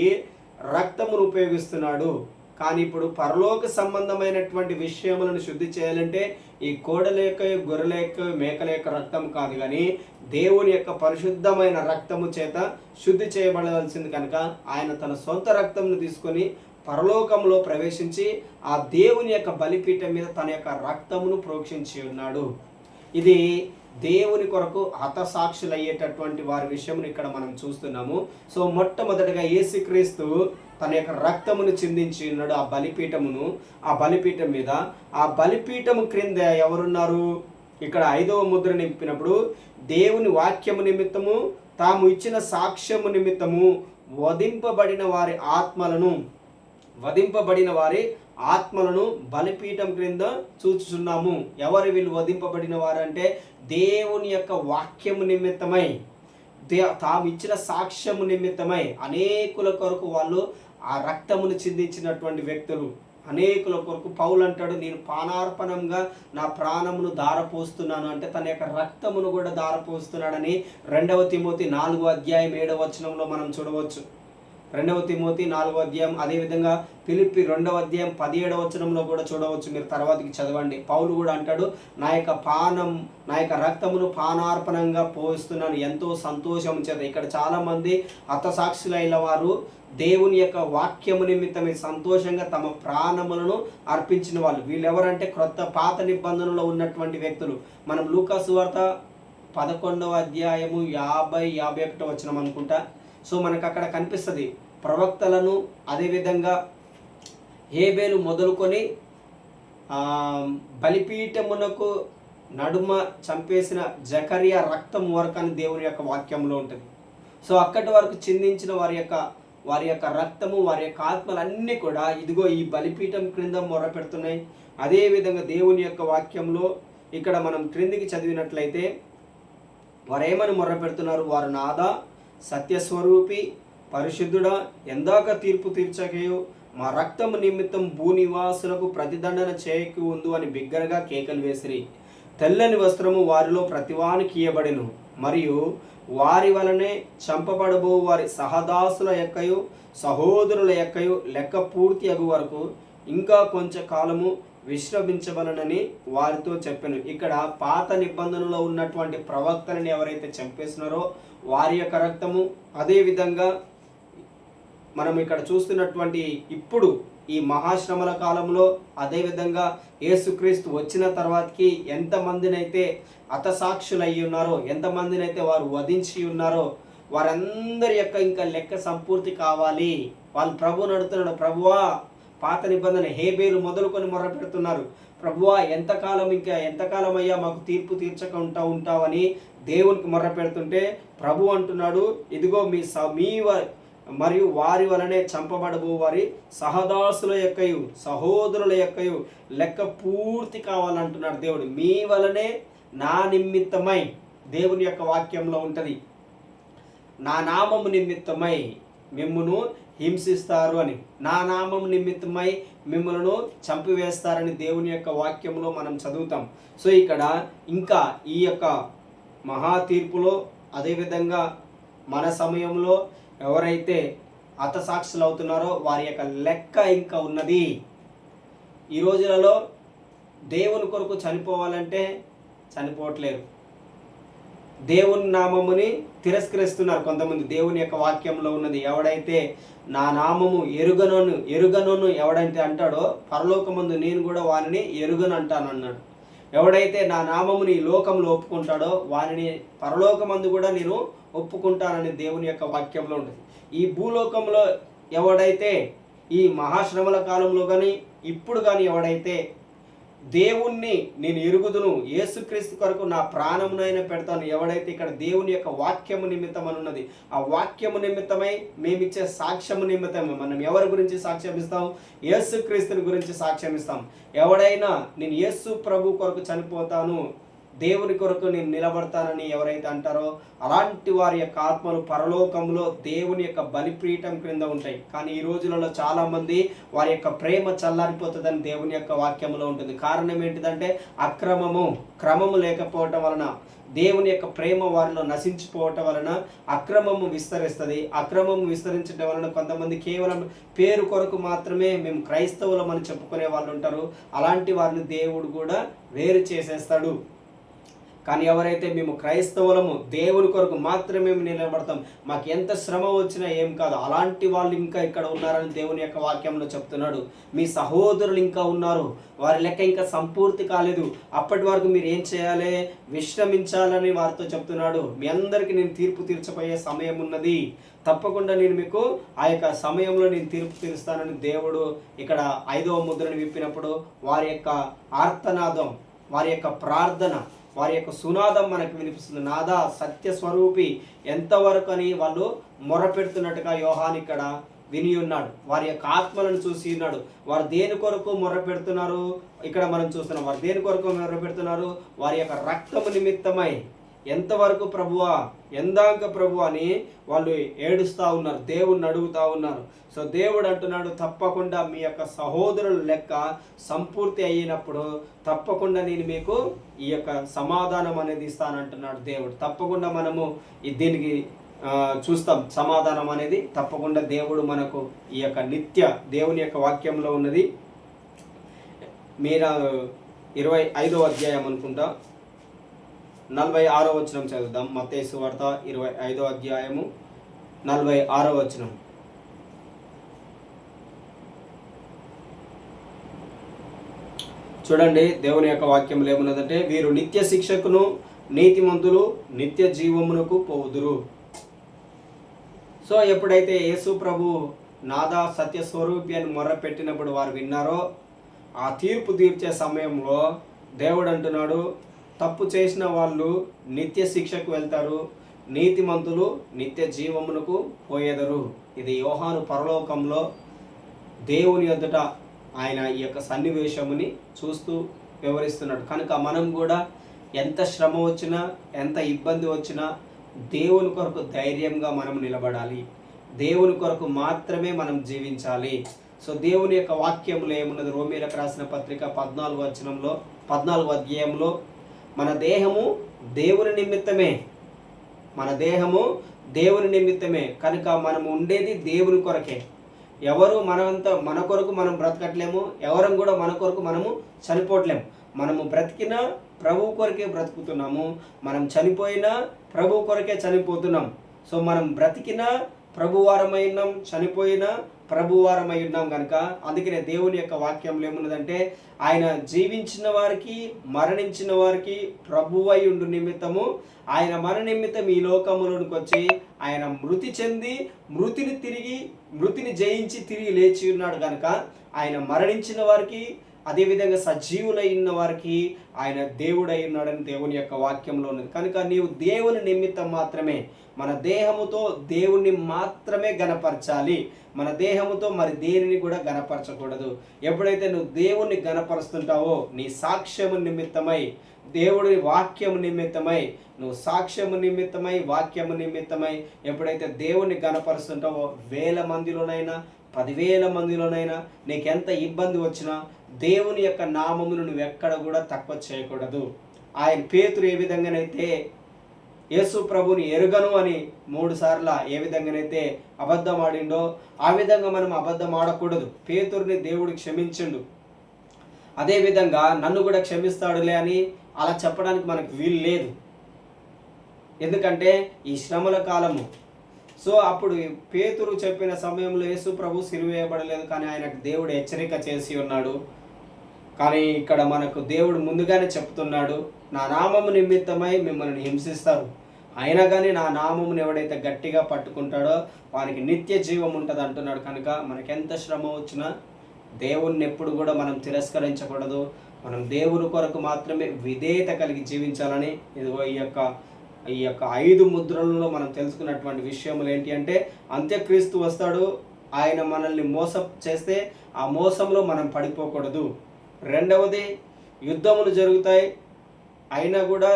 రక్తమును ఉపయోగిస్తున్నాడు. కానీ ఇప్పుడు పరలోక సంబంధమైనటువంటి విషయములను శుద్ధి చేయాలంటే ఈ కోడల యొక్క, గొర్రెల యొక్క, మేకల యొక్క రక్తం కాదు, కానీ దేవుని యొక్క పరిశుద్ధమైన రక్తము చేత శుద్ధి చేయబడవలసింది. కనుక ఆయన తన సొంత రక్తమును తీసుకొని పరలోకంలో ప్రవేశించి ఆ దేవుని యొక్క బలిపీఠం మీద తన యొక్క రక్తమును ప్రోక్షించి ఉన్నాడు. ఇది దేవుని కొరకు హతసాక్షులు అయ్యేటటువంటి వారి విషయమును ఇక్కడ మనం చూస్తున్నాము. సో మొట్టమొదటిగా యేసుక్రీస్తు తన యొక్క రక్తమును చిందించి ఉన్నాడు ఆ బలిపీఠమును. ఆ బలిపీఠం మీద, ఆ బలిపీఠము క్రింద ఎవరున్నారు? ఇక్కడ 5వ ముద్ర నింపినప్పుడు దేవుని వాక్యము నిమిత్తము తాము ఇచ్చిన సాక్ష్యము నిమిత్తము వధింపబడిన వారి ఆత్మలను బలిపీఠం క్రింద చూచుచున్నాము. ఎవరు వీళ్ళు వధింపబడిన వారు అంటే, దేవుని యొక్క వాక్యము నిమిత్తమై, తాము ఇచ్చిన సాక్ష్యము నిమిత్తమై అనేకుల కొరకు వాళ్ళు ఆ రక్తమును చిందించినటువంటి వ్యక్తులు. అనేకుల కొరకు పౌలు అంటాడు, నేను పానార్పణంగా నా ప్రాణమును ధారపోస్తున్నాను అంటే తన యొక్క రక్తమును కూడా ధారపోస్తున్నాడని 2వ తిమోతి 4వ అధ్యాయం 7వ వచనంలో మనం చూడవచ్చు. 2వ తిమోతి 4వ అధ్యాయం, అదేవిధంగా ఫిలిప్పి 2వ అధ్యాయం 17వ వచనంలో కూడా చూడవచ్చు. మీరు తర్వాతకి చదవండి. పౌలు కూడా అంటాడు, నా యొక్క రక్తమును పానార్పణంగా పోస్తున్నాను ఎంతో సంతోషం చేత. ఇక్కడ చాలామంది హతసాక్షులైన వారు దేవుని యొక్క వాక్యము నిమిత్తమే సంతోషంగా తమ ప్రాణములను అర్పించిన వాళ్ళు. వీళ్ళెవరంటే పాత నిబంధనలో ఉన్నటువంటి వ్యక్తులు. మనం లూకా సువార్త 11వ అధ్యాయము 50-51 వచనం అనుకుంటా. సో మనకు అక్కడ కనిపిస్తుంది, ప్రవక్తలను అదేవిధంగా హేబేలు మొదలుకొని బలిపీఠమునకు నడుమ చంపేసిన జకరియా రక్తం వరకు అని దేవుని యొక్క వాక్యంలో ఉంటుంది. సో అక్కడి వరకు చిందించిన వారి యొక్క రక్తము, వారి యొక్క ఆత్మలన్నీ కూడా ఇదిగో ఈ బలిపీఠం క్రింద మొర్ర పెడుతున్నాయి. అదేవిధంగా దేవుని యొక్క వాక్యంలో ఇక్కడ మనం క్రిందికి చదివినట్లయితే వారు ఏమని మొర్ర పెడుతున్నారు? వారు నాదా, సత్యస్వరూపి, పరిశుద్ధుడా, ఎందాక తీర్పు తీర్చకయో మా రక్తము నిమిత్తం భూనివాసులకు ప్రతిదండన చేయకు ఉందు అని బిగ్గరగా కేకలు వేసిరి. తెల్లని వస్త్రము వారిలో ప్రతివానికి ఇయ్యబడెను, మరియు వారి వలనే చంపబడబో వారి సహదాసుల యొక్కయు సహోదరుల యొక్కయు లెక్క పూర్తి అగు వరకు ఇంకా కొంచెం కాలము విశ్రమించవలనని వారితో చెప్పాను. ఇక్కడ పాత నిబంధనలో ఉన్నటువంటి ప్రవక్తలని ఎవరైతే చంపేసినారో వారి యొక్క రక్తము, అదేవిధంగా మనం ఇక్కడ చూస్తున్నటువంటి ఇప్పుడు ఈ మహాశ్రమల కాలంలో, అదేవిధంగా యేసుక్రీస్తు వచ్చిన తర్వాతకి ఎంతమందినైతే హతసాక్షులు అయ్యి ఉన్నారో, ఎంతమందినైతే వారు వధించి ఉన్నారో వారందరి యొక్క ఇంకా లెక్క సంపూర్తి కావాలి. వాళ్ళు ప్రభువుని అడుగుతున్నాడు, ప్రభువా పాత నిబంధన హేబేలు మొదలుకొని మొర్ర పెడుతున్నారు. ప్రభువా ఎంతకాలం అయ్యా మాకు తీర్పు తీర్చక ఉంటావని దేవునికి మొర్ర పెడుతుంటే ప్రభు అంటున్నాడు, ఇదిగో మీ మరియు వారి వలనే చంపబడబో వారి సహదాసుల యొక్కయు సహోదరుల యొక్కయు లెక్క పూర్తి కావాలంటున్నాడు దేవుడు. మీ వలనే నా నిమిత్తమై, దేవుని యొక్క వాక్యంలో ఉంటుంది, నా నామము నిమిత్తమై మిమ్మును హింసిస్తారు అని, నా నామం నిమిత్తమై మిమ్మల్ని చంపివేస్తారని దేవుని యొక్క వాక్యంలో మనం చదువుతాం. సో ఇక్కడ ఇంకా ఈ యొక్క మహా తీర్పులో, అదేవిధంగా మన సమయంలో ఎవరైతే హతసాక్షులు అవుతున్నారో వారి యొక్క లెక్క ఇంకా ఉన్నది. ఈ రోజులలో దేవుని కొరకు చనిపోవాలంటే చనిపోవట్లేరు. దేవుని నామముని తిరస్కరిస్తున్నారు కొంతమంది. దేవుని యొక్క వాక్యంలో ఉన్నది, ఎవడైతే నా నామము ఎరుగనోను ఎవడైతే అంటాడో పరలోకమందు నేను కూడా వారిని ఎరుగను అంటాను అన్నాడు. ఎవడైతే నా నామముని ఈ లోకంలో ఒప్పుకుంటాడో వారిని పరలోకమందు కూడా నేను ఒప్పుకుంటానని దేవుని యొక్క వాక్యంలో ఉంటుంది. ఈ భూలోకంలో ఎవడైతే ఈ మహాశ్రమల కాలంలో కానీ ఇప్పుడు కానీ ఎవడైతే దేవుణ్ణి నేను ఎరుగుదును, యేసుక్రీస్తు కొరకు నా ప్రాణమునైనా పెడతాను, ఎవడైతే ఇక్కడ దేవుని యొక్క వాక్యము నిమిత్తం అని ఉన్నది, ఆ వాక్యము నిమిత్తమై మేమిచ్చే సాక్ష్యము నిమిత్తమై మనం ఎవరి గురించి సాక్ష్యం ఇస్తాం? యేసుక్రీస్తుని గురించి సాక్ష్యం ఇస్తాం. ఎవడైనా నేను యేసు ప్రభు కొరకు చనిపోతాను, దేవుని కొరకు నేను నిలబడతానని ఎవరైతే అంటారో అలాంటి వారి యొక్క ఆత్మలు పరలోకంలో దేవుని యొక్క బలిపీఠం క్రింద ఉంటాయి. కానీ ఈ రోజులలో చాలామంది వారి యొక్క ప్రేమ చల్లారిపోతుందని దేవుని యొక్క వాక్యంలో ఉంటుంది. కారణం ఏంటిదంటే క్రమము లేకపోవటం వలన, దేవుని యొక్క ప్రేమ వారిలో నశించిపోవటం వలన అక్రమము విస్తరిస్తుంది. అక్రమము విస్తరించడం వలన కొంతమంది కేవలం పేరు కొరకు మాత్రమే మేము క్రైస్తవులమని చెప్పుకునే వాళ్ళు ఉంటారు. అలాంటి వారిని దేవుడు కూడా వేరు చేసేస్తాడు. కానీ ఎవరైతే మేము క్రైస్తవులము, దేవుని కొరకు మాత్రమే నిలబడతాం, మాకు ఎంత శ్రమ వచ్చినా ఏం కాదు, అలాంటి వాళ్ళు ఇంకా ఇక్కడ ఉన్నారని దేవుని యొక్క వాక్యంలో చెప్తున్నాడు. మీ సహోదరులు ఇంకా ఉన్నారు, వారి లెక్క ఇంకా సంపూర్తి కాలేదు, అప్పటి వరకు మీరు ఏం చేయాలి? విశ్రమించాలని వారితో చెప్తున్నాడు. మీ అందరికీ నేను తీర్పు తీర్చబోయే సమయం ఉన్నది, తప్పకుండా నేను మీకు ఆ యొక్క సమయంలో నేను తీర్పు తీరుస్తానని దేవుడు ఇక్కడ 5వ ముద్రను విప్పినప్పుడు వారి యొక్క ఆర్తనాదం, వారి యొక్క ప్రార్థన, వారి యొక్క సునాదం మనకు వినిపిస్తుంది. నాదా సత్య స్వరూపి ఎంతవరకు అని వాళ్ళు మొర్రపెడుతున్నట్టుగా యోహాను ఇక్కడ విని ఉన్నాడు. వారి యొక్క ఆత్మలను చూసి ఉన్నాడు. వారు దేని కొరకు మొర్రపెడుతున్నారు? ఇక్కడ మనం చూస్తున్నాం. వారు దేని కొరకు మొర్రపెడుతున్నారు? వారి యొక్క రక్తము నిమిత్తమై ఎంతవరకు ప్రభువా, ఎందాక ప్రభు అని వాళ్ళు ఏడుస్తూ ఉన్నారు, దేవుణ్ణి అడుగుతూ ఉన్నారు. సో దేవుడు అంటున్నాడు, తప్పకుండా మీ యొక్క సహోదరుల లెక్క సంపూర్తి అయినప్పుడు తప్పకుండా నేను మీకు ఈ యొక్క సమాధానం అనేది ఇస్తానంటున్నాడు దేవుడు. తప్పకుండా మనము దీనికి చూస్తాం సమాధానం అనేది. తప్పకుండా దేవుడు మనకు ఈ యొక్క నిత్య దేవుని యొక్క వాక్యంలో ఉన్నది. మీరు 25వ అధ్యాయం అనుకుంటా 46వ వచనం చదువుదాం. మత్తయి సువార్త 25వ అధ్యాయము 46వ వచనం. చూడండి దేవుని యొక్క వాక్యంలో ఏమున్నదంటే, వీరు నిత్య శిక్షకును నీతిమంతులు నిత్య జీవమునకు పోవుదురు. సో ఎప్పుడైతే యేసు ప్రభు నాదా సత్య స్వరూపి అని మొర్ర పెట్టినప్పుడు వారు విన్నారో, ఆ తీర్పు తీర్చే సమయంలో దేవుడు అంటున్నాడు, తప్పు చేసిన వాళ్ళు నిత్య శిక్షకు వెళ్తారు, నీతిమంతులు నిత్య జీవమునకు పోయేదరు. ఇది యోహాను పరలోకంలో దేవుని ఎదుట ఆయన ఈ యొక్క సన్నివేశముని చూస్తూ వివరిస్తున్నాడు. కనుక మనం కూడా ఎంత శ్రమ వచ్చినా, ఎంత ఇబ్బంది వచ్చినా దేవుని కొరకు ధైర్యంగా మనం నిలబడాలి. దేవుని కొరకు మాత్రమే మనం జీవించాలి. సో దేవుని యొక్క వాక్యంలో ఏమున్నది? రోమీయులకు రాసిన పత్రిక 14వ అధ్యాయంలో మన దేహము దేవుని నిమిత్తమే, మన దేహము దేవుని నిమిత్తమే. కనుక మనము ఉండేది దేవుని కొరకే. ఎవరు మన కొరకు మనం బ్రతకట్లేము, ఎవరం కూడా మన కొరకు మనము చనిపోవట్లేము. మనము బ్రతికినా ప్రభువు కొరకే బ్రతుకుతున్నాము, మనం చనిపోయినా ప్రభువు కొరకే చనిపోతున్నాం. సో మనం బ్రతికినా ప్రభువారమై ఉన్నాం, చనిపోయినా ప్రభువారమై ఉన్నాం. కనుక అందుకనే దేవుని యొక్క వాక్యంలో ఏమున్నదంటే, ఆయన జీవించిన వారికి మరణించిన వారికి ప్రభువై ఉండు నిమిత్తము ఆయన మన నిమిత్తం ఈ లోకములోనికి వచ్చి ఆయన మృతి చెంది మృతిని జయించి తిరిగి లేచి ఉన్నాడు కనుక ఆయన మరణించిన వారికి అదేవిధంగా సజీవులై ఉన్న వారికి ఆయన దేవుడై ఉన్నాడని దేవుని యొక్క వాక్యంలో ఉన్నది. కనుక నీవు దేవుని నిమిత్తం మాత్రమే మన దేహముతో దేవుణ్ణి మాత్రమే గణపరచాలి. మన దేహముతో మరి దేనిని కూడా గణపరచకూడదు. ఎప్పుడైతే నువ్వు దేవుణ్ణి గణపరుస్తుంటావో నీ సాక్ష్యము నిమిత్తమై, దేవుడి వాక్యము నిమిత్తమై, నువ్వు సాక్ష్యము నిమిత్తమై, వాక్యము నిమిత్తమై ఎప్పుడైతే దేవుణ్ణి గణపరుస్తుంటావో 1000 మందిలోనైనా 10,000 మందిలోనైనా నీకెంత ఇబ్బంది వచ్చినా దేవుని యొక్క నామమును నువ్వు ఎక్కడ కూడా తక్కువ చేయకూడదు. ఆయన పేతురు ఏ విధంగానైతే యేసు ప్రభుని ఎరుగను అని 3 సార్లు ఏ విధంగానైతే అబద్ధం ఆడిండో ఆ విధంగా మనం అబద్ధం ఆడకూడదు. పేతురుని దేవుడు క్షమించిండు, అదేవిధంగా నన్ను కూడా క్షమిస్తాడులే అని అలా చెప్పడానికి మనకు వీలు లేదు. ఎందుకంటే ఈ శ్రమల కాలము. సో అప్పుడు పేతురు చెప్పిన సమయంలో యేసు ప్రభు సిలువ వేయబడలేదు, కానీ ఆయనకు దేవుడు హెచ్చరిక చేసి ఉన్నాడు. కానీ ఇక్కడ మనకు దేవుడు ముందుగానే చెప్తున్నాడు, నా నామము నిమిత్తమై మిమ్మల్ని హింసిస్తారు, అయినా కానీ నా నామమును ఎవడైతే గట్టిగా పట్టుకుంటాడో వానికి నిత్య జీవం ఉంటుంది అంటున్నాడు. కనుక మనకెంత శ్రమ వచ్చినా దేవుణ్ణి ఎప్పుడు కూడా మనం తిరస్కరించకూడదు. మనం దేవుని కొరకు మాత్రమే విధేయత కలిగి జీవించాలని ఇదిగో ఈ యొక్క 5 ముద్రలలో మనం తెలుసుకున్నటువంటి విషయములు ఏంటి అంటే, అంత్యక్రీస్తు వస్తాడు, ఆయన మనల్ని మోసం చేస్తే ఆ మోసంలో మనం పడిపోకూడదు. రెండవది, యుద్ధములు జరుగుతాయి, అయినా కూడా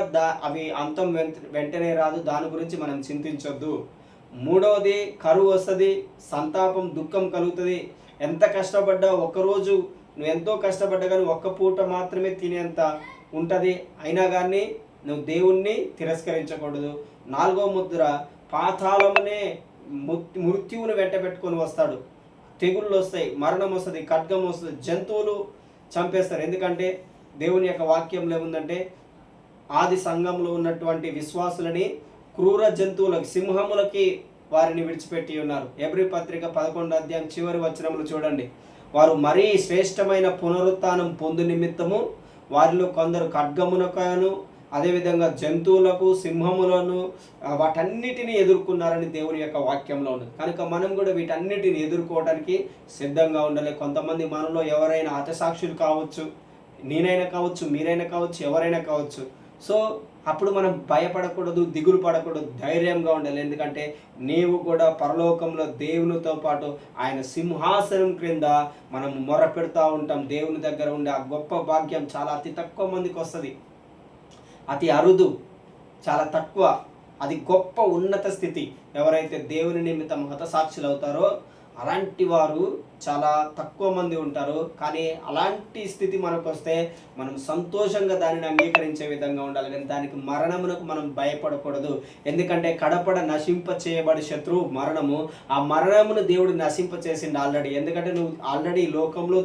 అవి అంతం వెంటనే రాదు, దాని గురించి మనం చింతించొద్దు. మూడవది, కరువు వస్తుంది, సంతాపం దుఃఖం కలుగుతుంది. ఎంత కష్టపడ్డా ఒక్కరోజు నువ్వు ఎంతో కష్టపడ్డా కానీ ఒక్క పూట మాత్రమే తినేంత ఉంటుంది, అయినా కానీ నువ్వు దేవుణ్ణి తిరస్కరించకూడదు. 4వ ముద్ర, పాతాళమునే మృత్యువును వెంటబెట్టుకొని వస్తాడు. తెగుళ్ళు వస్తాయి, మరణం వస్తుంది, ఖడ్గం వస్తుంది, జంతువులు చంపేస్తారు. ఎందుకంటే దేవుని యొక్క వాక్యంలో ఏముందంటే, ఆది సంఘంలో ఉన్నటువంటి విశ్వాసులని క్రూర జంతువులకు, సింహములకి వారిని విడిచిపెట్టి ఉన్నారు. హెబ్రీ పత్రిక 11వ అధ్యాయం చివరి వచనములు చూడండి. వారు మరీ శ్రేష్టమైన పునరుత్థానం పొందు నిమిత్తము వారిలో కొందరు ఖడ్గమునకును అదేవిధంగా జంతువులకు, సింహములను వాటన్నిటిని ఎదుర్కొన్నారని దేవుని యొక్క వాక్యంలో ఉన్నది. కనుక మనం కూడా వీటన్నిటిని ఎదుర్కోవడానికి సిద్ధంగా ఉండాలి. కొంతమంది మనలో ఎవరైనా హతసాక్షులు కావచ్చు, నేనైనా కావచ్చు, మీరైనా కావచ్చు, ఎవరైనా కావచ్చు. సో అప్పుడు మనం భయపడకూడదు, దిగులు పడకూడదు, ధైర్యంగా ఉండాలి. ఎందుకంటే నీవు కూడా పరలోకంలో దేవునితో పాటు ఆయన సింహాసనం క్రింద మనం మొర పెడతా ఉంటాం. దేవుని దగ్గర ఉండే ఆ గొప్ప భాగ్యం చాలా అతి తక్కువ మందికి వస్తుంది, అతి అరుదు, చాలా తక్కువ. అది గొప్ప ఉన్నత స్థితి. ఎవరైతే దేవుని నిమిత్తం హతసాక్షులు అవుతారో అలాంటి వారు చాలా తక్కువ మంది ఉంటారు. కానీ అలాంటి స్థితి మనకు వస్తే మనం సంతోషంగా దానిని అంగీకరించే విధంగా ఉండాలి. కానీ దానికి మరణమునకు మనం భయపడకూడదు. ఎందుకంటే కడపడ నశింప చేయబడి శత్రువు మరణము. ఆ మరణమును దేవుడు నశింప చేసిండు ఆల్రెడీ. ఎందుకంటే నువ్వు ఆల్రెడీ లోకంలో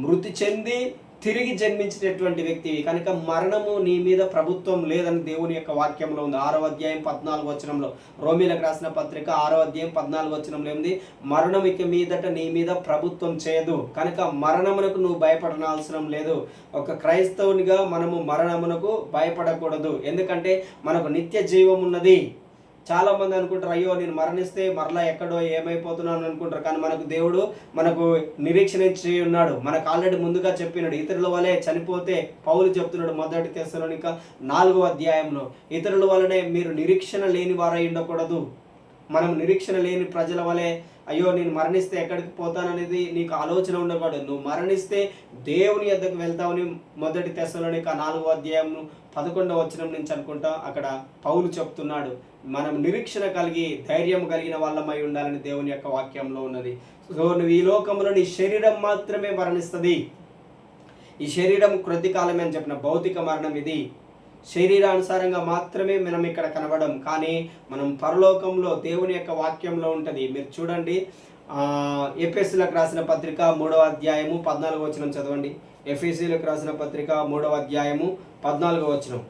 మృతి చెంది తిరిగి జన్మించినటువంటి వ్యక్తివి. కనుక మరణము నీ మీద ప్రభుత్వం లేదని దేవుని యొక్క వాక్యంలో ఉంది. 6వ అధ్యాయం 14వ వచనంలో, రోమీలకు రాసిన పత్రిక 6వ అధ్యాయం 14వ వచనంలో ఉంది, మరణం ఇక మీదట నీ మీద ప్రభుత్వం చేయదు. కనుక మరణమునకు నువ్వు భయపడాల్సిన లేదు. ఒక క్రైస్తవునిగా మనము మరణమునకు భయపడకూడదు. ఎందుకంటే మనకు నిత్య జీవం ఉన్నది. చాలా మంది అనుకుంటారు, అయ్యో నేను మరణిస్తే మరలా ఎక్కడో ఏమైపోతున్నాను అనుకుంటారు. కానీ మనకు దేవుడు మనకు నిరీక్షణ ఇచ్చి ఉన్నాడు. మనకు ఆల్రెడీ ముందుగా చెప్పినాడు. ఇతరుల వలె చనిపోతే పౌలు చెప్తున్నాడు 1 తెస్సలోనిక 4వ అధ్యాయంలో, ఇతరుల వలనే మీరు నిరీక్షణ లేని వారై ఉండకూడదు. మనం నిరీక్షణ లేని ప్రజల వలె అయ్యో నేను మరణిస్తే ఎక్కడికి పోతాననేది నీకు ఆలోచన ఉండకూడదు. నువ్వు మరణిస్తే దేవుని యొద్దకు వెళ్తావని 1 తెస్సలోనిక 4వ అధ్యాయం 11వ వచనం నుంచి అనుకుంటా అక్కడ పౌలు చెప్తున్నాడు. మనం నిరీక్షణ కలిగి ధైర్యం కలిగిన వాళ్ళమై ఉండాలని దేవుని యొక్క వాక్యంలో ఉన్నది. సో నువ్వు ఈ లోకంలో నీ శరీరం మాత్రమే మరణిస్తుంది. ఈ శరీరం కొద్ది కాలమే అని చెప్పిన భౌతిక మరణం ఇది. శరీరానుసారంగా మాత్రమే మనం ఇక్కడ కనబడం, కానీ మనం పరలోకంలో దేవుని యొక్క వాక్యంలో ఉంటుంది. మీరు చూడండి, ఎఫెసీయులకు రాసిన పత్రిక 3వ అధ్యాయము 14వ వచనం చదవండి. ఎఫెసీయులకు రాసిన పత్రిక 3వ అధ్యాయము 14వ వచనం.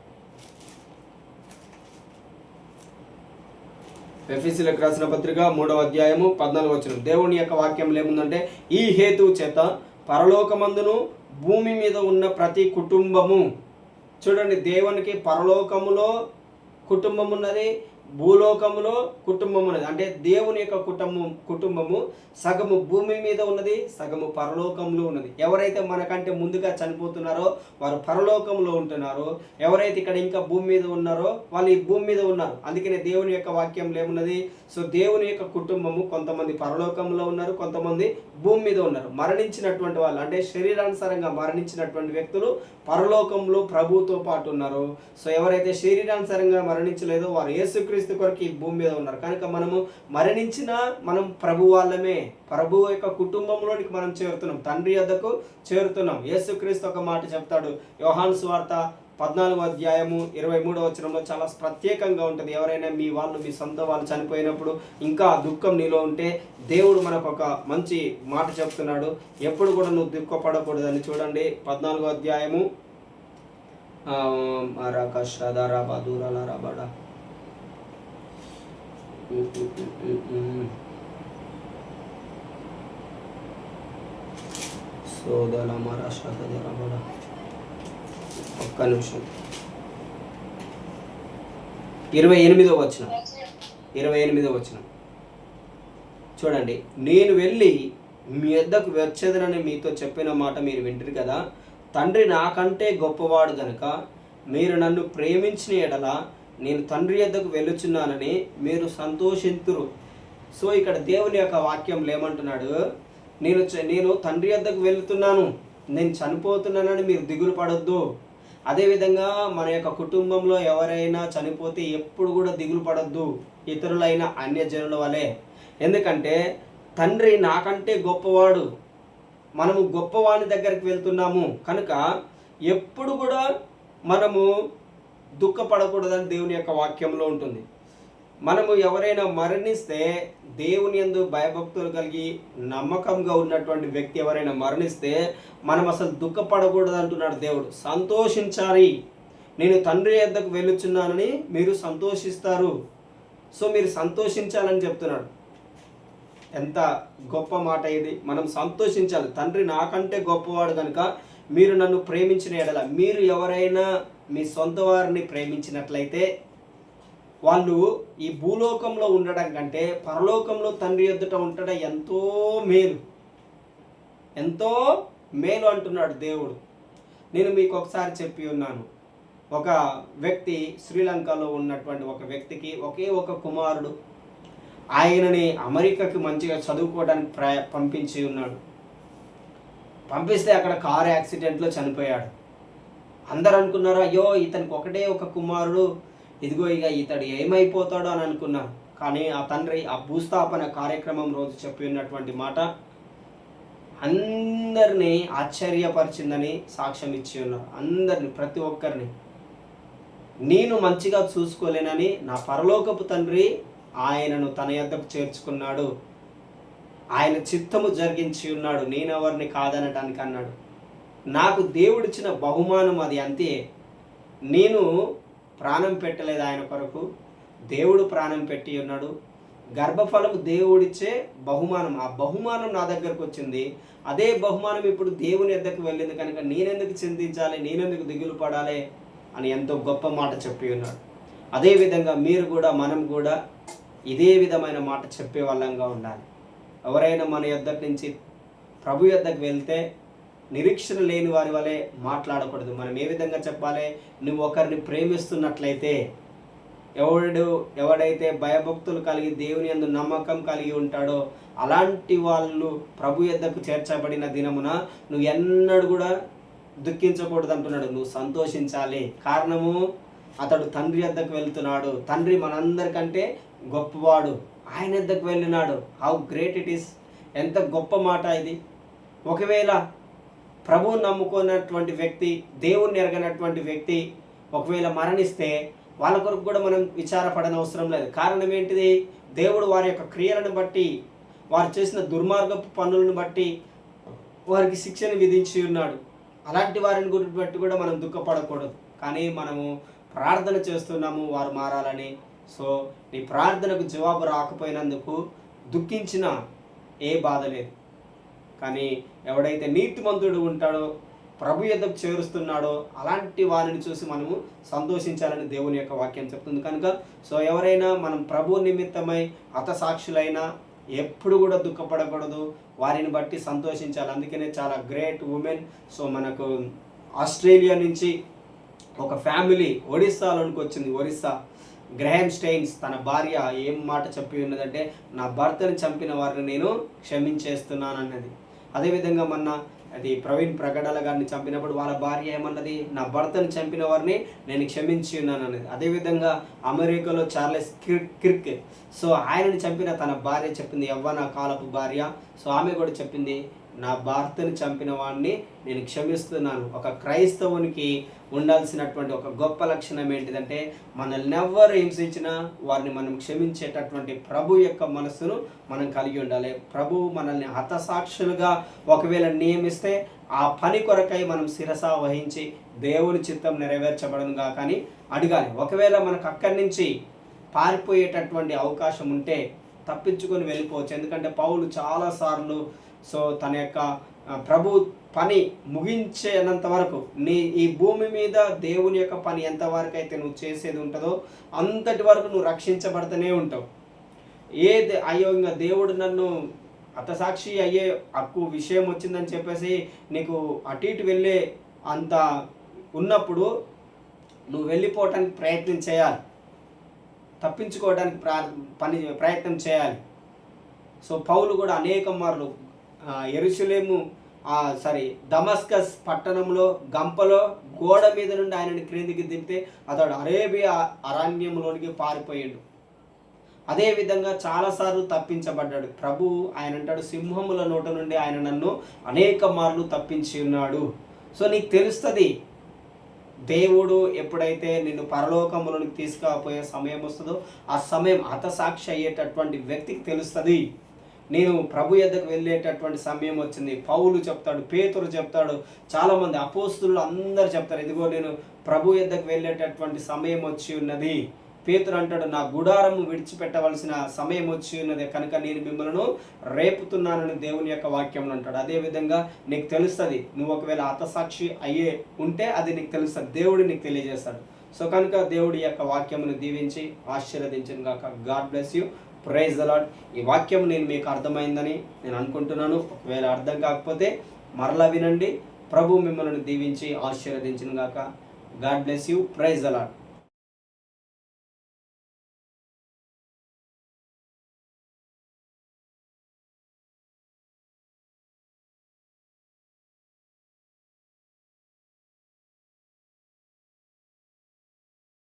ఎఫెసీయులకు రాసిన పత్రిక 3వ అధ్యాయము 14వ వచనం. దేవుని యొక్క వాక్యంలో ఏముందంటే, ఈ హేతువు చేత పరలోకమందును భూమి మీద ఉన్న ప్రతి కుటుంబము, చూడండి దేవునికి పరలోకములో కుటుంబం ఉన్నది, భూలోకములో కుటుంబం ఉన్నది. అంటే దేవుని యొక్క కుటుంబము సగము భూమి మీద ఉన్నది, సగము పరలోకంలో ఉన్నది. ఎవరైతే మనకంటే ముందుగా చనిపోతున్నారో వారు పరలోకంలో ఉంటున్నారు. ఎవరైతే ఇక్కడ ఇంకా భూమి మీద ఉన్నారో వాళ్ళు ఈ భూమి మీద ఉన్నారు. అందుకనే దేవుని యొక్క వాక్యంలో ఏమున్నది? సో దేవుని యొక్క కుటుంబము కొంతమంది పరలోకంలో ఉన్నారు, కొంతమంది భూమి మీద ఉన్నారు. మరణించినటువంటి వాళ్ళు అంటే శరీరానుసారంగా మరణించినటువంటి వ్యక్తులు పరలోకంలో ప్రభువుతో పాటు ఉన్నారు. సో ఎవరైతే శరీరానుసారంగా మరణించలేదో వారు యేసుక్రీస్తు కొరకు ఈ భూమి మీద ఉన్నారు. కనుక మనము మరణించినా మనం ప్రభు వాళ్ళమే, ప్రభు యొక్క కుటుంబంలోనికి మనం చేరుతున్నాం, తండ్రి వద్దకు చేరుతున్నాం. యేసుక్రీస్తు ఒక మాట చెప్తాడు, యోహాను సువార్త 14:23 చాలా ప్రత్యేకంగా ఉంటుంది. ఎవరైనా మీ వాళ్ళు, మీ సొంత వాళ్ళు చనిపోయినప్పుడు ఇంకా దుఃఖం నీలో ఉంటే దేవుడు మనకు ఒక మంచి మాట చెప్తున్నాడు, ఎప్పుడు కూడా నువ్వు దుఃఖపడకూడదని. చూడండి 14వ అధ్యాయము ఒక్క నిమిషం 28వ వచనం చూడండి. నేను వెళ్ళి మీ వద్దకు వచ్చేదనని మీతో చెప్పిన మాట మీరు వింటారు కదా. తండ్రి నాకంటే గొప్పవాడు గనుక మీరు నన్ను ప్రేమించిన ఎడల నేను తండ్రి వద్దకు వెళ్ళుచున్నానని మీరు సంతోషింతురు. సో ఇక్కడ దేవుని యొక్క వాక్యంలో ఏమంటున్నాడు? నేను తండ్రి వద్దకు వెళ్తున్నాను, నేను చనిపోతున్నానని మీరు దిగులు పడొద్దు. అదేవిధంగా మన యొక్క కుటుంబంలో ఎవరైనా చనిపోతే ఎప్పుడు కూడా దిగులు పడొద్దు, ఇతరులైన అన్యజనుల వలె. ఎందుకంటే తండ్రి నాకంటే గొప్పవాడు, మనము గొప్పవాని దగ్గరికి వెళ్తున్నాము కనుక ఎప్పుడు కూడా మనము దుఃఖపడకూడదని దేవుని యొక్క వాక్యంలో ఉంటుంది. మనము ఎవరైనా మరణిస్తే దేవుని యందు భయభక్తులు కలిగి నమ్మకంగా ఉన్నటువంటి వ్యక్తి ఎవరైనా మరణిస్తే మనం అసలు దుఃఖపడకూడదు అంటున్నాడు దేవుడు. సంతోషించాలి, నేను తండ్రి వద్దకు వెళ్ళుచున్నానని మీరు సంతోషిస్తారు. సో మీరు సంతోషించాలని చెప్తున్నాడు. ఎంత గొప్ప మాట ఇది! మనం సంతోషించాలి. తండ్రి నాకంటే గొప్పవాడు కనుక మీరు నన్ను ప్రేమించిన ఎడల, మీరు ఎవరైనా మీ సొంత వారిని ప్రేమించినట్లయితే వాళ్ళు ఈ భూలోకంలో ఉండడం కంటే పరలోకంలో తండ్రి ఎదుట ఉండడం ఎంతో మేలు, ఎంతో మేలు అంటున్నాడు దేవుడు. నేను మీకు ఒకసారి చెప్పి ఉన్నాను, ఒక వ్యక్తి శ్రీలంకలో ఉన్నటువంటి ఒక వ్యక్తికి ఒకే ఒక కుమారుడు, ఆయనని అమెరికాకి మంచిగా చదువుకోవడానికి పంపించి ఉన్నాడు. పంపిస్తే అక్కడ కారు యాక్సిడెంట్లో చనిపోయాడు. అందరు అనుకున్నారు, అయ్యో ఇతనికి ఒకటే ఒక కుమారుడు, ఇదిగో ఇక ఇతడు ఏమైపోతాడో అని అనుకున్నారు. కానీ ఆ తండ్రి ఆ భూస్థాపన కార్యక్రమం రోజు చెప్పి ఉన్నటువంటి మాట అందరినీ ఆశ్చర్యపరిచిందని సాక్ష్యం ఇచ్చి ఉన్నారు. అందరిని, ప్రతి ఒక్కరిని నేను మంచిగా చూసుకోలేనని నా పరలోకపు తండ్రి ఆయనను తన యొద్దకు చేర్చుకున్నాడు, ఆయన చిత్తము జరిగించి ఉన్నాడు, నేను ఎవరిని కాదనటానికి అన్నాడు. నాకు దేవుడిచ్చిన బహుమానం అది, అంతే. నేను ప్రాణం పెట్టలేదు ఆయన కొరకు, దేవుడు ప్రాణం పెట్టి ఉన్నాడు. గర్భఫలం దేవుడిచ్చే బహుమానం, ఆ బహుమానం నా దగ్గరకు వచ్చింది. అదే బహుమానం ఇప్పుడు దేవుని వద్దకు వెళ్ళింది కనుక నేనెందుకు చింతించాలి, నేనెందుకు దిగులు పడాలి అని ఎంతో గొప్ప మాట చెప్పి ఉన్నాడు. అదేవిధంగా మీరు కూడా, మనం కూడా ఇదే విధమైన మాట చెప్పే వాళ్ళంగా ఉండాలి. ఎవరైనా మన యొద్దకు నుంచి ప్రభు యొద్దకు వెళ్తే నిరీక్షణ లేని వారి వలె మాట్లాడకూడదు. మనం ఏ విధంగా చెప్పాలి? నువ్వు ఒకరిని ప్రేమిస్తున్నట్లయితే, ఎవడైతే భయభక్తులు కలిగి దేవుని యందు నమ్మకం కలిగి ఉంటాడో అలాంటి వాళ్ళు ప్రభు యొద్దకు చేర్చబడిన దినమున నువ్వు ఎన్నడూ కూడా దుఃఖించకూడదు అంటున్నాడు. నువ్వు సంతోషించాలి. కారణము, అతడు తండ్రి యొద్దకు వెళ్తున్నాడు. తండ్రి మనందరికంటే గొప్పవాడు, ఆయన యొద్దకు వెళ్ళినాడు. How great it is! ఎంత గొప్ప మాట ఇది! ఒకవేళ ప్రభువుని నమ్ముకున్నటువంటి వ్యక్తి, దేవుణ్ణి ఎరగనటువంటి వ్యక్తి ఒకవేళ మరణిస్తే వాళ్ళ కొరకు కూడా మనం విచారపడనవసరం లేదు. కారణం ఏంటిది? దేవుడు వారి యొక్క క్రియలను బట్టి, వారు చేసిన దుర్మార్గపు పనులను బట్టి వారికి శిక్షను విధించి ఉన్నాడు. అలాంటి వారిని గురించి బట్టి కూడా మనం దుఃఖపడకూడదు. కానీ మనము ప్రార్థన చేస్తున్నాము వారు మారాలని. సో నీ ప్రార్థనకు జవాబు రాకపోయినందుకు దుఃఖించినా ఏ బాధ లేదు. కానీ ఎవడైతే నీతిమంతుడు ఉంటాడో, ప్రభు యొద్దకు చేరుస్తున్నాడో అలాంటి వారిని చూసి మనము సంతోషించాలని దేవుని యొక్క వాక్యం చెప్తుంది. కనుక సో ఎవరైనా మనం ప్రభు నిమిత్తమై హతసాక్షులైనా ఎప్పుడు కూడా దుఃఖపడకూడదు, వారిని బట్టి సంతోషించాలి. అందుకనే చాలా గ్రేట్ ఉమెన్, సో మనకు ఆస్ట్రేలియా నుంచి ఒక ఫ్యామిలీ ఒడిస్సాలోనికి వచ్చింది. ఒరిస్సా గ్రహాం స్టెయిన్స్ తన భార్య ఏం మాట చెప్పి ఉన్నదంటే, నా భర్తను చంపిన వారిని నేను క్షమించేస్తున్నాను అన్నది. అదేవిధంగా మొన్న అది ప్రవీణ్ ప్రగడాల గారిని చంపినప్పుడు వాళ్ళ భార్య ఏమన్నది, నా భర్తను చంపిన వారిని నేను క్షమించి ఉన్నాను అన్నది. అదేవిధంగా అమెరికాలో చార్లెస్ కిర్క్, సో ఆయనని చంపిన తన భార్య చెప్పింది, యవ్వన కాలపు భార్య, సో ఆమె కూడా చెప్పింది, నా భర్తను చంపిన వాడిని నేను క్షమిస్తున్నాను. ఒక క్రైస్తవునికి ఉండాల్సినటువంటి ఒక గొప్ప లక్షణం ఏంటిదంటే, మనల్ని ఎవరు హింసించినా వారిని మనం క్షమించేటటువంటి ప్రభు యొక్క మనస్సును మనం కలిగి ఉండాలి. ప్రభు మనల్ని హతసాక్షులుగా ఒకవేళ నియమిస్తే ఆ పని కొరకై మనం శిరస వహించి దేవుని చిత్తం నెరవేర్చబడనుగా కానీ అడగాలి. ఒకవేళ మనకు అక్కడి నుంచి పారిపోయేటటువంటి అవకాశం ఉంటే తప్పించుకొని వెళ్ళిపోవచ్చు. ఎందుకంటే పౌలు చాలాసార్లు సో తన యొక్క ప్రభు పని ముగించేంత వరకు ఈ భూమి మీద దేవుని యొక్క పని ఎంతవరకు అయితే నువ్వు చేసేది ఉంటుందో అంతటి వరకు నువ్వు రక్షించబడుతూనే ఉంటావు. అయ్యో ఇంకా దేవుడు నన్ను హతసాక్షి అయ్యే హక్కు విషయం వచ్చిందని చెప్పేసి నీకు అటు ఇటు వెళ్ళే అంత ఉన్నప్పుడు నువ్వు వెళ్ళిపోవటానికి ప్రయత్నం చేయాలి, తప్పించుకోవడానికి ప్రయత్నం చేయాలి. సో పౌలు కూడా అనేక మార్లు దమస్కస్ పట్టణంలో గంపలో గోడ మీద నుండి ఆయనని క్రిందికి దింపితే అతడు అరేబియా అరణ్యంలోనికి పారిపోయాడు. అదేవిధంగా చాలాసార్లు తప్పించబడ్డాడు. ప్రభు ఆయన అంటాడు, సింహముల నోట నుండి ఆయన నన్ను అనేక మార్లు తప్పించి ఉన్నాడు. సో నీకు తెలుస్తుంది దేవుడు ఎప్పుడైతే నిన్ను పరలోకములోనికి తీసుకుపోయే సమయం వస్తుందో ఆ సమయం హతసాక్షి అయ్యేటటువంటి వ్యక్తికి తెలుస్తుంది. నేను ప్రభు యొద్దకు వెళ్ళేటటువంటి సమయం వచ్చింది. పౌలు చెప్తాడు, పేతురు చెప్తాడు, చాలామంది అపోస్తులు అందరూ చెప్తారు, ఇదిగో నేను ప్రభు యొద్దకు వెళ్ళేటటువంటి సమయం వచ్చి ఉన్నది. పేతురు అంటాడు, నా గుడారము విడిచిపెట్టవలసిన సమయం వచ్చి ఉన్నది కనుక నేను మిమ్మల్ని రేపుతున్నానని దేవుని యొక్క వాక్యం అంటాడు. అదేవిధంగా నీకు తెలుస్తుంది, నువ్వు ఒకవేళ హతసాక్షి అయ్యే ఉంటే అది నీకు తెలుస్తుంది, దేవుడు నీకు తెలియజేస్తాడు. సో కనుక దేవుడి యొక్క వాక్యమును దీవించి ఆశీర్వదించను గాక. God bless you. Praise the Lord. ఈ వాక్యం నేను మీకు అర్థమైందని నేను అనుకుంటున్నాను. ఒకవేళ అర్థం కాకపోతే మరలా వినండి. ప్రభు మిమ్మల్ని దీవించి ఆశీర్వదించును గాక. God bless you. Praise the lord.